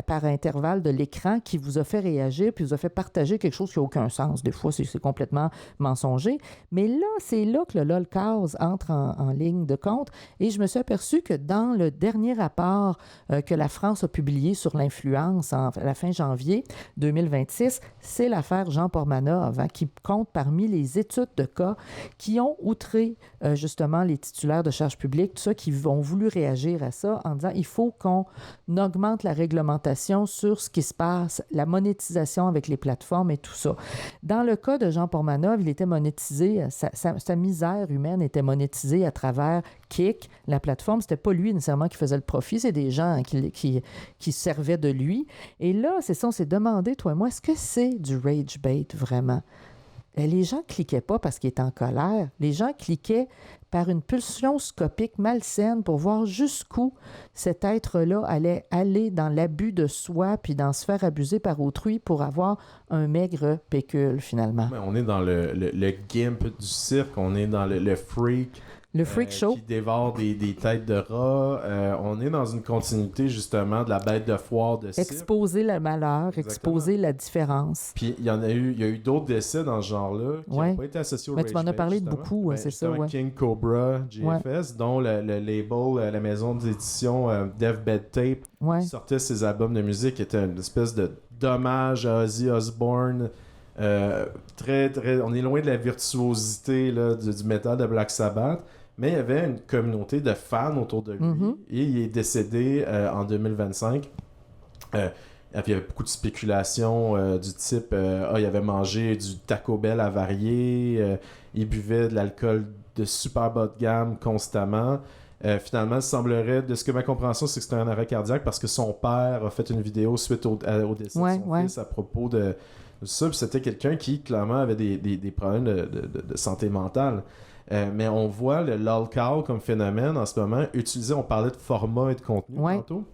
par intervalle de l'écran qui vous a fait réagir puis vous a fait partager quelque chose qui n'a aucun sens. Des fois, c'est complètement mensonger. Mais là, c'est là que le lolcows entre en ligne de compte. Et je me suis aperçu que dans le dernier rapport que la France a publié sur l'influence à la fin janvier 2026, c'est l'affaire Jean Portmanov qui compte parmi les études de cas qui ont outré justement les titulaires de charges publiques, tout ça, qui ont voulu réagir à ça en disant il faut qu'on augmente la réglementation sur ce qui se passe, la monétisation avec les plateformes et tout ça. Dans le cas de Jean Portmanov, il était monétisé, sa misère humaine était monétisée à travers Kik, la plateforme. C'était pas lui nécessairement qui faisait le profit, c'est des gens qui servaient de lui. Et là, c'est ça, on s'est demandé, toi et moi, est-ce que c'est du rage bait vraiment? Les gens cliquaient pas parce qu'ils étaient en colère. Les gens cliquaient par une pulsion scopique malsaine pour voir jusqu'où cet être-là allait aller dans l'abus de soi puis dans se faire abuser par autrui pour avoir un maigre pécule, finalement. On est dans le gimp du cirque, on est dans le freak. Le freak show. Qui dévore des têtes de rats. On est dans une continuité, justement, de la bête de foire de cirque. Exposer le malheur, Exactement. Exposer la différence. Puis il y a eu d'autres décès dans ce genre-là qui n'ont pas été associés au Mais Rage tu m'en as Bait, parlé de justement. beaucoup, c'est ça, ouais. King Cobra, GFS, dont le label, la maison d'édition Deathbed Tape, sortait ses albums de musique, qui était une espèce de d'hommage à Ozzy Osbourne. Très, très, on est loin de la virtuosité là, du métal de Black Sabbath, mais il y avait une communauté de fans autour de lui, et il est décédé en 2025. Il y avait beaucoup de spéculations du type il avait mangé du Taco Bell avarié, il buvait de l'alcool de super bas de gamme constamment. Finalement, il semblerait, de ce que ma compréhension, c'est que c'était un arrêt cardiaque parce que son père a fait une vidéo suite au décès de son fils à propos de ça. Puis c'était quelqu'un qui, clairement, avait des problèmes de santé mentale. Mais on voit le lolcow comme phénomène en ce moment utilisé. On parlait de format et de contenu tantôt.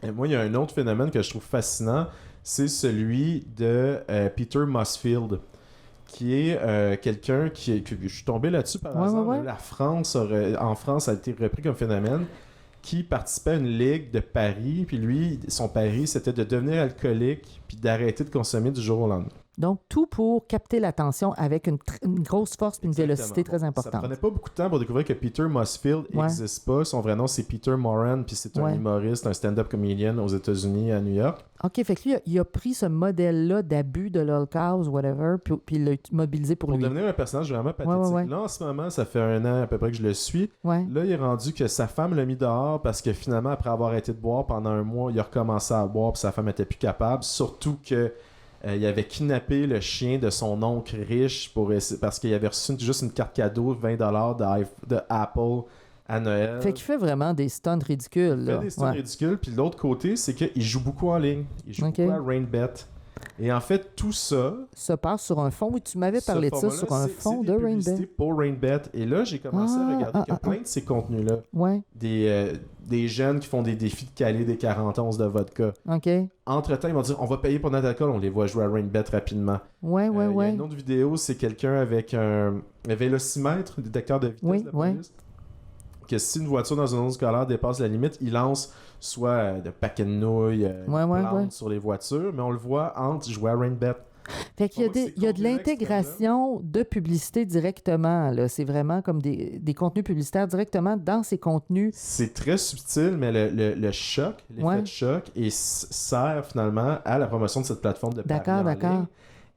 Et moi, il y a un autre phénomène que je trouve fascinant, c'est celui de Peter Musfield, qui est quelqu'un que je suis tombé là-dessus par hasard. En France, ça a été repris comme phénomène, qui participait à une ligue de paris, puis lui, son pari, c'était de devenir alcoolique puis d'arrêter de consommer du jour au lendemain. Donc, tout pour capter l'attention avec une grosse force et une vélocité très importante. Ça prenait pas beaucoup de temps pour découvrir que Peter Musfield n'existe pas. Son vrai nom, c'est Peter Moran, puis c'est un humoriste, un stand-up comedian aux États-Unis, à New York. OK, fait que lui, il a pris ce modèle-là d'abus de l'Holocaust, whatever, puis il l'a mobilisé pour lui. Pour devenir un personnage vraiment pathétique. Là, en ce moment, ça fait 1 an à peu près que je le suis. Là, il est rendu que sa femme l'a mis dehors parce que finalement, après avoir arrêté de boire pendant 1 mois, il a recommencé à boire, puis sa femme était plus capable. Surtout que il avait kidnappé le chien de son oncle riche parce qu'il avait reçu juste une carte cadeau de $20 de Apple à Noël. Fait qu'il fait vraiment des stunts ridicules. Il fait des stunts ridicules. Puis de l'autre côté, c'est qu'il joue beaucoup en ligne. Il joue beaucoup à RainBet. Et en fait, tout ça se passe sur un fond. Oui, tu m'avais parlé de ça, sur un fond de RainBet. Pour RainBet. Et là, j'ai commencé à regarder qu'il y a plein de ces contenus-là. Des jeunes qui font des défis de caler des 40 onces de vodka. Entre-temps, ils vont dire on va payer pour notre alcool, on les voit jouer à RainBet rapidement. Il y a une autre vidéo, c'est quelqu'un avec un vélocimètre, un détecteur de vitesse de police. Que si une voiture dans une zone scolaire dépasse la limite, il lance soit de paquets de nouilles plantes sur les voitures, mais on le voit entre jouer à RainBet. Fait qu'il y a de l'intégration de publicité directement. Là. C'est vraiment comme des contenus publicitaires directement dans ces contenus. C'est très subtil, mais le choc, l'effet de choc, sert finalement à la promotion de cette plateforme de paris en ligne.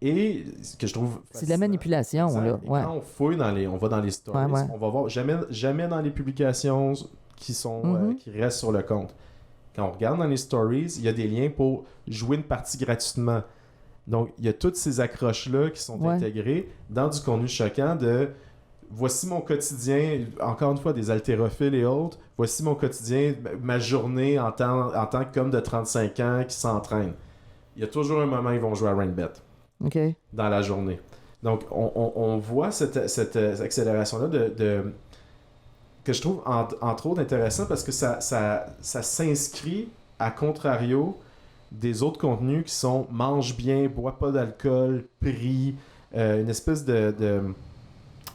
Et ce que je trouve c'est de la manipulation. Là. Quand on fouille on va dans les stories, on va voir jamais dans les publications qui restent sur le compte. Quand on regarde dans les stories, il y a des liens pour jouer une partie gratuitement. Donc, il y a toutes ces accroches-là qui sont intégrées dans du contenu choquant de voici mon quotidien, encore une fois, des haltérophiles et autres, voici mon quotidien, ma journée en tant qu'homme de 35 ans qui s'entraîne. Il y a toujours un moment où ils vont jouer à RainBet. Dans la journée. Donc, on voit cette accélération-là que je trouve entre autres intéressant parce que ça s'inscrit à contrario des autres contenus qui sont mange bien, bois pas d'alcool, prix, une espèce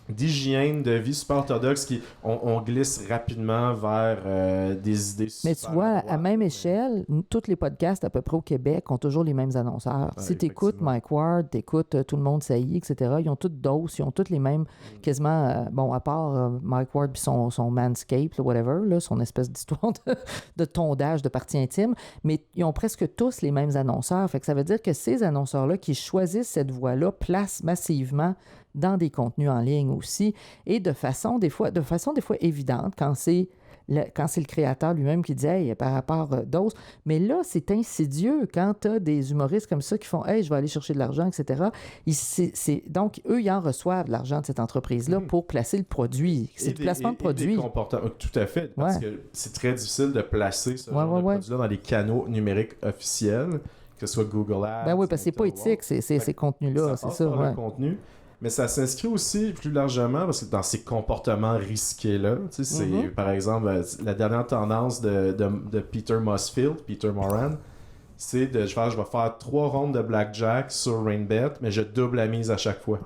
d'hygiène de vie super orthodoxe qui on glisse rapidement vers des idées super. Mais tu vois, à même échelle, tous les podcasts à peu près au Québec ont toujours les mêmes annonceurs. Si tu écoutes Mike Ward, tu écoutes Tout le monde saillit, etc., ils ont toutes doses, ils ont toutes les mêmes, quasiment, à part Mike Ward puis son Manscaped, whatever, là, son espèce d'histoire de tondage de parties intimes, mais ils ont presque tous les mêmes annonceurs. Fait que ça veut dire que ces annonceurs-là qui choisissent cette voie-là placent massivement dans des contenus en ligne aussi, et de façon des fois évidente, quand c'est le créateur lui-même qui dit « Hey, par rapport dose », mais là, c'est insidieux quand tu as des humoristes comme ça qui font « Hey, je vais aller chercher de l'argent, etc. » Donc, eux, ils en reçoivent de l'argent de cette entreprise-là pour placer le produit. C'est du placement de produit. Tout à fait, parce que c'est très difficile de placer ce genre de produit-là dans les canaux numériques officiels, que ce soit Google Ads. Ben oui, parce que c'est pas éthique, ces contenus-là, c'est ça. Le contenu. Mais ça s'inscrit aussi plus largement parce que dans ces comportements risqués-là, tu sais, c'est par exemple la dernière tendance de Peter Musfield, Peter Moran, c'est je vais faire 3 rondes de blackjack sur RainBet, mais je double la mise à chaque fois.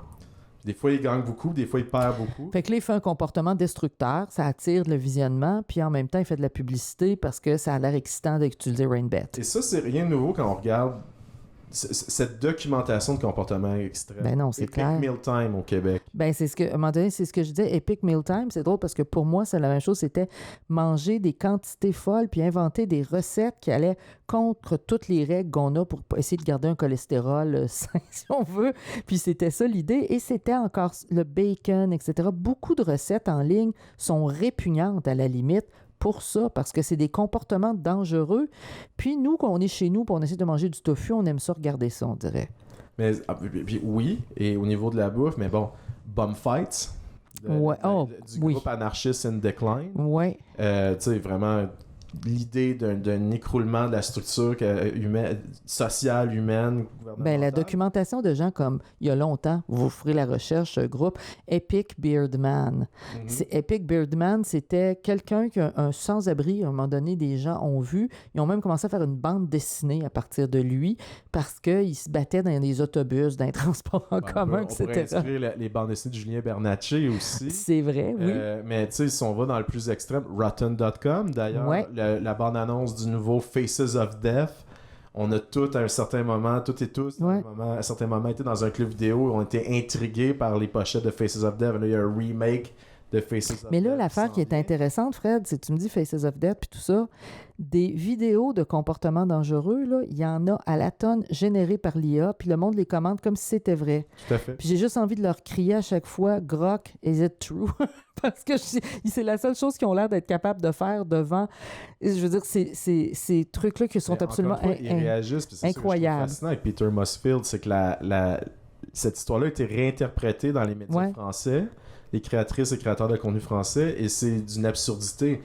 Des fois, il gagne beaucoup, des fois, il perd beaucoup. Fait que là, il fait un comportement destructeur, ça attire le visionnement, puis en même temps, il fait de la publicité parce que ça a l'air excitant d'utiliser RainBet. Et ça, c'est rien de nouveau quand on regarde cette documentation de comportement extrême. Ben non, c'est Epic clair. Mealtime au Québec. Ben c'est ce que, à un moment donné, c'est ce que je disais, Epic Mealtime, c'est drôle parce que pour moi, c'est la même chose, c'était manger des quantités folles puis inventer des recettes qui allaient contre toutes les règles qu'on a pour essayer de garder un cholestérol sain, si on veut. Puis c'était ça l'idée. Et c'était encore le bacon, etc. Beaucoup de recettes en ligne sont répugnantes à la limite pour ça, parce que c'est des comportements dangereux. Puis nous, quand on est chez nous, puis on essaie de manger du tofu, on aime ça regarder ça, on dirait. Mais puis oui, et au niveau de la bouffe, mais bon, Bum Fights, du groupe Anarchist in Decline. Ouais. Tu sais, vraiment l'idée d'un écroulement de la structure sociale, humaine, gouvernementale. Ben, la documentation de gens comme, il y a longtemps, vous ferez la recherche, groupe Epic Beardman. Epic Beardman, c'était quelqu'un qui a un sans-abri, à un moment donné, des gens ont vu. Ils ont même commencé à faire une bande dessinée à partir de lui parce qu'il se battait dans des autobus, dans les transports en commun, etc. On pourrait inscrire les bandes dessinées de Julien Bernatchez aussi. C'est vrai, oui. Mais tu sais, si on va dans le plus extrême, Rotten.com, d'ailleurs, ouais. La bande-annonce du nouveau Faces of Death, on a tous à un certain moment, toutes et tous, ouais. à un certain moment, été dans un club vidéo, on était intrigués par les pochettes de Faces of Death. Là, il y a un remake de Faces of Death. Mais là, l'affaire qui est intéressante, Fred, c'est que tu me dis Faces of Death puis tout ça, des vidéos de comportements dangereux, là, il y en a à la tonne générées par l'IA, puis le monde les commente comme si c'était vrai. Tout à fait. Puis j'ai juste envie de leur crier à chaque fois, Grok, is it true? Parce que c'est la seule chose qu'ils ont l'air d'être capables de faire devant. Je veux dire, ces trucs-là qui sont absolument ils réagissent, puis c'est incroyables. Ça que je trouve fascinant avec Peter Musfield, c'est que cette histoire-là a été réinterprétée dans les médias français, les créatrices et créateurs de contenu français, et c'est d'une absurdité.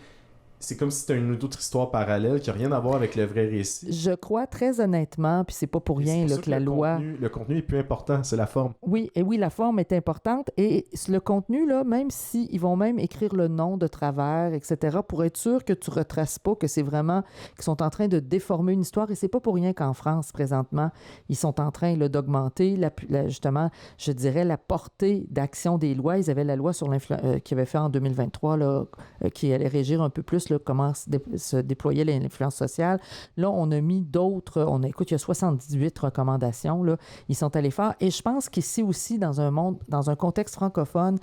C'est comme si c'était une autre histoire parallèle qui n'a rien à voir avec le vrai récit. Je crois très honnêtement, puis c'est pas pour rien là, que la loi... Le contenu est plus important, c'est la forme. Oui, et oui, la forme est importante. Et le contenu, là, même s'ils vont même écrire le nom de travers, etc., pour être sûr que tu ne retraces pas que c'est vraiment... qu'ils sont en train de déformer une histoire. Et c'est pas pour rien qu'en France, présentement, ils sont en train là, d'augmenter, justement, je dirais, la portée d'action des lois. Ils avaient la loi sur qu'ils avaient fait en 2023, là, qui allait régir un peu plus là, comment se déployait l'influence sociale. Là, on a mis d'autres... Écoute, il y a 78 recommandations. Là. Ils sont allés faire. Et je pense qu'ici aussi, dans un contexte francophone,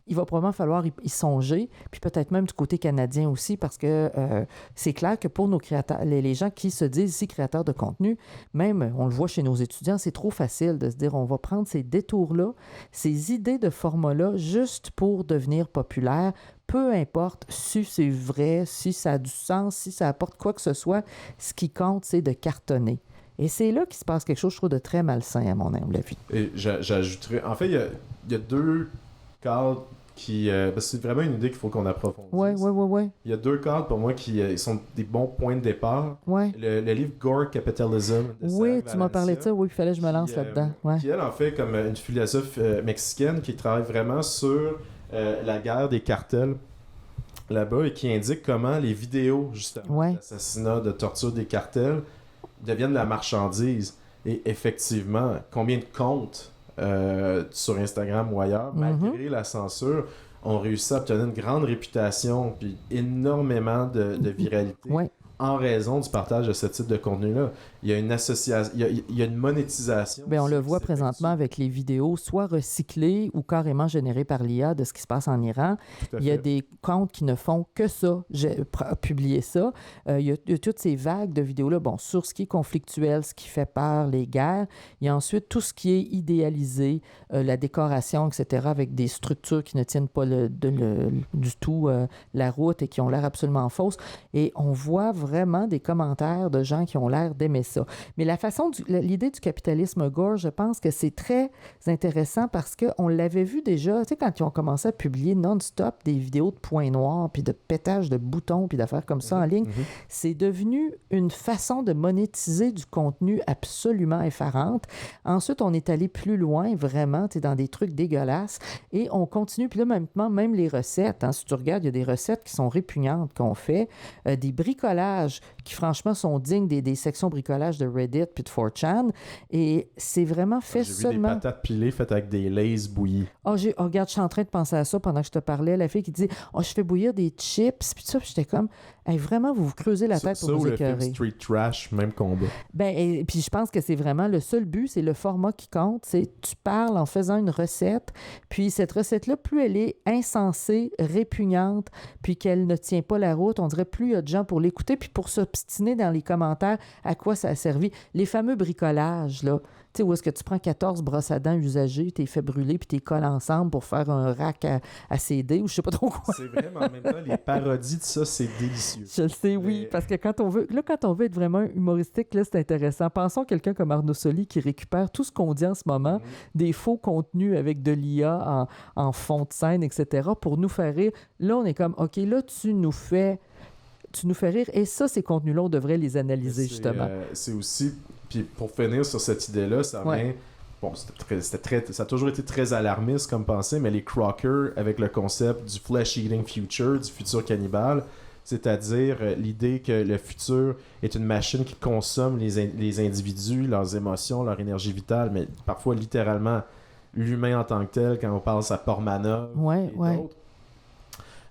il va probablement falloir y songer, puis peut-être même du côté canadien aussi, parce que c'est clair que pour nos créateurs, les gens qui se disent ici créateurs de contenu, même, on le voit chez nos étudiants, c'est trop facile de se dire, on va prendre ces détours-là, ces idées de format-là, juste pour devenir populaire, peu importe si c'est vrai, si ça a du sens, si ça apporte quoi que ce soit, ce qui compte, c'est de cartonner. Et c'est là qu'il se passe quelque chose, je trouve, de très malsain, à mon humble avis. Et j'ajouterais... En fait, il y a deux cadres qui... c'est vraiment une idée qu'il faut qu'on approfondisse. Oui. Il y a deux cadres, pour moi, qui sont des bons points de départ. Ouais. Le livre Gore Capitalism de oui, Sarah tu m'as parlé de ça. Oui, il fallait que je me lance là-dedans. Ouais. Qui, elle, en fait, comme une philosophe mexicaine qui travaille vraiment sur la guerre des cartels là-bas et qui indique comment les vidéos, justement, d'assassinat, de torture des cartels deviennent de la marchandise. Et effectivement, combien de comptes sur Instagram ou ailleurs, malgré la censure, ont réussi à obtenir une grande réputation puis énormément de viralité en raison du partage de ce type de contenu-là. Il y a une association, il y a une monétisation. Bien, on le voit présentement avec les vidéos, soit recyclées ou carrément générées par l'IA de ce qui se passe en Iran. Il y a des comptes qui ne font que ça, publier ça. Il y a toutes ces vagues de vidéos-là, bon, sur ce qui est conflictuel, ce qui fait peur, les guerres. Il y a ensuite tout ce qui est idéalisé, la décoration, etc., avec des structures qui ne tiennent pas du tout la route et qui ont l'air absolument fausses. Et on voit vraiment des commentaires de gens qui ont l'air d'aimer ça. Mais l'idée du capitalisme Gore, je pense que c'est très intéressant parce qu'on l'avait vu déjà, tu sais, quand ils ont commencé à publier non-stop des vidéos de points noirs, puis de pétage de boutons, puis d'affaires comme ça en ligne, c'est devenu une façon de monétiser du contenu absolument effarante. Ensuite, on est allé plus loin, vraiment, tu sais, dans des trucs dégueulasses, et on continue, puis là, maintenant, même les recettes, hein, si tu regardes, il y a des recettes qui sont répugnantes qu'on fait, des bricolages qui, franchement, sont dignes des sections bricolage bricolage de Reddit puis de 4chan. Et c'est vraiment fait seulement... J'ai vu des patates pilées faites avec des Lay's bouillies. Regarde, je suis en train de penser à ça pendant que je te parlais. La fille qui dit « je fais bouillir des chips. » Puis ça, puis j'étais comme « vraiment, vous creusez la tête pour vous écœurer. » le film Street Trash, même combat. Et puis je pense que c'est vraiment le seul but, c'est le format qui compte. C'est tu parles en faisant une recette. Puis cette recette-là, plus elle est insensée, répugnante, puis qu'elle ne tient pas la route, on dirait plus il y a de gens pour l'écouter, puis pour s'obstiner dans les commentaires à quoi ça a servi. Les fameux bricolages, là, tu sais, où est-ce que tu prends 14 brosses à dents usagées, tu les fais brûler, puis tu les colles ensemble pour faire un rack à CD ou je sais pas trop quoi. C'est vrai, mais en même temps, les parodies de ça, c'est délicieux. Je le sais, oui, parce que quand on veut être vraiment humoristique, là, c'est intéressant. Pensons à quelqu'un comme Arnaud Soli qui récupère tout ce qu'on dit en ce moment, des faux contenus avec de l'IA en fond de scène, etc., pour nous faire rire. Là, on est comme, OK, là, tu nous fais rire. Et ça, ces contenus-là, on devrait les analyser, justement. C'est aussi... Puis pour finir sur cette idée-là, ça vient... Bon, ça a toujours été très alarmiste comme pensée, mais les Crocker, avec le concept du flesh-eating future, du futur cannibale, c'est-à-dire l'idée que le futur est une machine qui consomme les individus, leurs émotions, leur énergie vitale, mais parfois littéralement l'humain en tant que tel, quand on pense à Portmanov et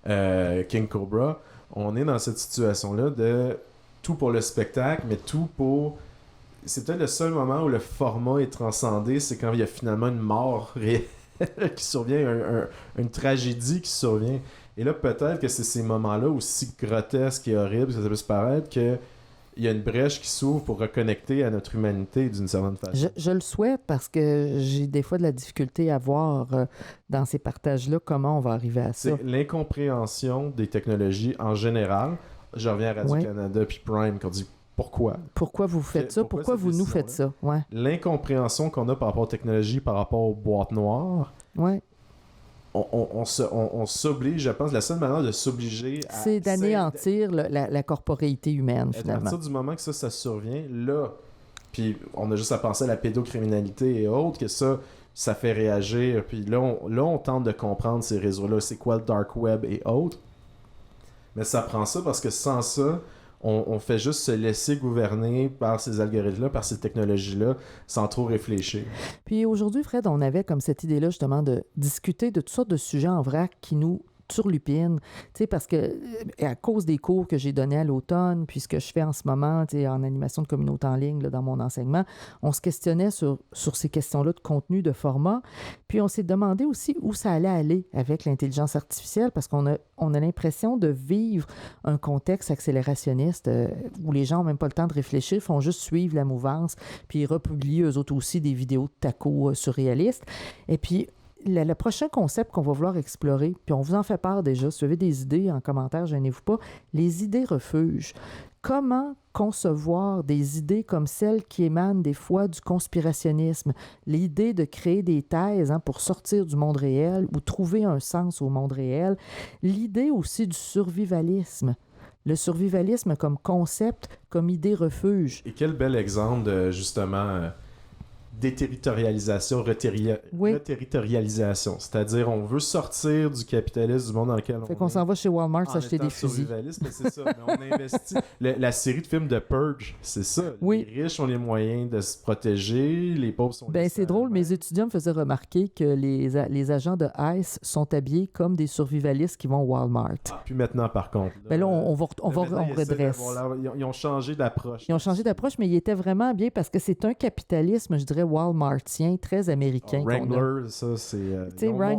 d'autres, King Cobra, on est dans cette situation-là de tout pour le spectacle, mais tout pour... C'est peut-être le seul moment où le format est transcendé, c'est quand il y a finalement une mort réelle qui survient, une tragédie qui survient. Et là, peut-être que c'est ces moments-là aussi grotesques et horribles que ça peut se paraître qu'il y a une brèche qui s'ouvre pour reconnecter à notre humanité d'une certaine façon. Je le souhaite parce que j'ai des fois de la difficulté à voir dans ces partages-là comment on va arriver à ça. C'est l'incompréhension des technologies en général. Je reviens à Radio-Canada puis Prime qu'on dit pourquoi. Pourquoi vous faites ça? Pourquoi vous nous faites ça? Ouais. L'incompréhension qu'on a par rapport aux technologies, par rapport aux boîtes noires. Ouais. On s'oblige, je pense, la seule manière de s'obliger à... C'est d'anéantir la corporéité humaine, finalement. À partir du moment que ça survient, là, puis on a juste à penser à la pédocriminalité et autres, que ça fait réagir, puis là, on tente de comprendre ces réseaux-là, c'est quoi le dark web et autres. Mais ça prend ça parce que sans ça, on fait juste se laisser gouverner par ces algorithmes-là, par ces technologies-là, sans trop réfléchir. Puis aujourd'hui, Fred, on avait comme cette idée-là, justement, de discuter de toutes sortes de sujets en vrac qui nous turlupine, tu sais, parce que à cause des cours que j'ai donnés à l'automne, puis ce que je fais en ce moment, tu sais, en animation de communauté en ligne, là, dans mon enseignement, on se questionnait sur ces questions-là de contenu, de format, puis on s'est demandé aussi où ça allait aller avec l'intelligence artificielle, parce qu'on a l'impression de vivre un contexte accélérationniste où les gens n'ont même pas le temps de réfléchir, font juste suivre la mouvance, puis ils republient eux autres aussi des vidéos de tacos surréalistes. Et puis, le prochain concept qu'on va vouloir explorer, puis on vous en fait part déjà, si vous avez des idées en commentaire, gênez-vous pas, les idées refuges. Comment concevoir des idées comme celles qui émanent des fois du conspirationnisme, l'idée de créer des thèses pour sortir du monde réel ou trouver un sens au monde réel, l'idée aussi du survivalisme. Le survivalisme comme concept, comme idée refuge. Et quel bel exemple de, justement... déterritorialisation, reterritorialisation. C'est-à-dire, on veut sortir du capitalisme, du monde dans lequel on fait qu'on s'en va chez Walmart s'acheter des fusils. Mais c'est ça. Mais on investit. La série de films de Purge, c'est ça. Oui. Les riches ont les moyens de se protéger, les pauvres sont... C'est drôle, mes étudiants me faisaient remarquer que les agents de ICE sont habillés comme des survivalistes qui vont au Walmart. Puis maintenant, par contre... Là, on redresse. Ils ont changé d'approche. Ils ont changé d'approche, mais ils étaient vraiment bien parce que c'est un capitalisme, je dirais, walmartien, très américain. Wrangler, ça, c'est...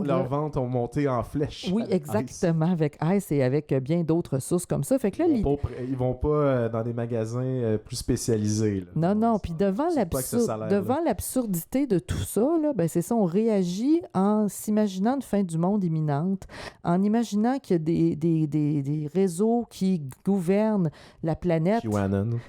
leurs ventes ont monté en flèche. Oui, exactement, Ice. Avec Ice et avec bien d'autres sources comme ça. Fait que là, ils vont pas dans des magasins plus spécialisés. Là. Non. Puis devant l'absurdité de tout ça, là, c'est ça, on réagit en s'imaginant une fin du monde imminente, en imaginant qu'il y a des réseaux qui gouvernent la planète.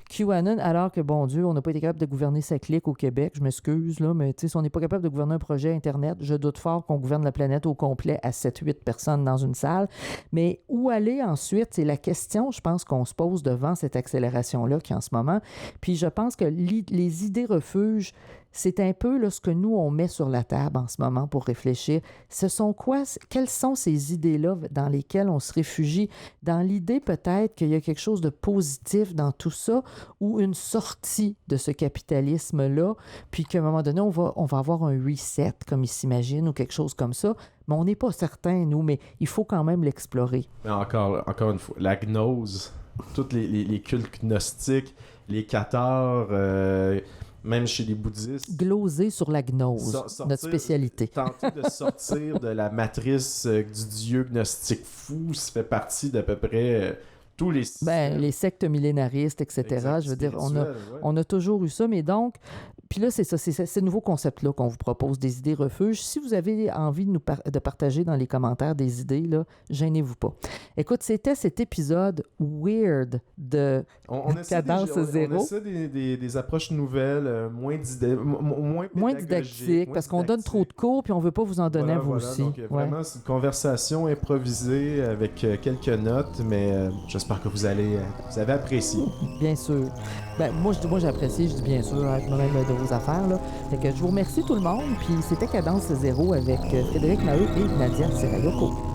QAnon, alors que, bon Dieu, on n'a pas été capable de gouverner sa clique au Québec, je m'excuse, là, mais si on n'est pas capable de gouverner un projet Internet, je doute fort qu'on gouverne la planète au complet à 7-8 personnes dans une salle. Mais où aller ensuite, c'est la question, je pense, qu'on se pose devant cette accélération-là qui est en ce moment. Puis je pense que les idées refuges c'est un peu là, ce que nous, on met sur la table en ce moment pour réfléchir. Quelles sont ces idées-là dans lesquelles on se réfugie? Dans l'idée peut-être qu'il y a quelque chose de positif dans tout ça ou une sortie de ce capitalisme-là, puis qu'à un moment donné, on va avoir un reset, comme ils s'imaginent, ou quelque chose comme ça. Mais on n'est pas certain, nous, mais il faut quand même l'explorer. Mais encore une fois, la gnose, tous les cultes gnostiques, les cathars, même chez les bouddhistes. Gloser sur la gnose, notre spécialité. Tenter de sortir de la matrice du dieu gnostique fou, ça fait partie d'à peu près tous les systèmes. Les sectes millénaristes, etc. Exact, je veux dire, ouais. on a toujours eu ça, mais donc, puis là, c'est ça, c'est ce nouveau concept-là qu'on vous propose, des idées refuges. Si vous avez envie de partager dans les commentaires des idées, là, gênez-vous pas. Écoute, c'était cet épisode weird de Cadence Zéro. On essaie des approches nouvelles, moins didactiques, parce qu'on donne trop de cours, puis on veut pas vous en donner à vous aussi. Donc, vraiment, c'est une conversation improvisée avec quelques notes, mais j'espère que vous avez apprécié. Bien sûr. Moi, j'ai apprécié, je dis bien sûr, avec moi-même de vos affaires. Là. Fait que je vous remercie tout le monde, puis c'était Cadence Zéro avec Frédéric Maheu et Nadia Serayoko.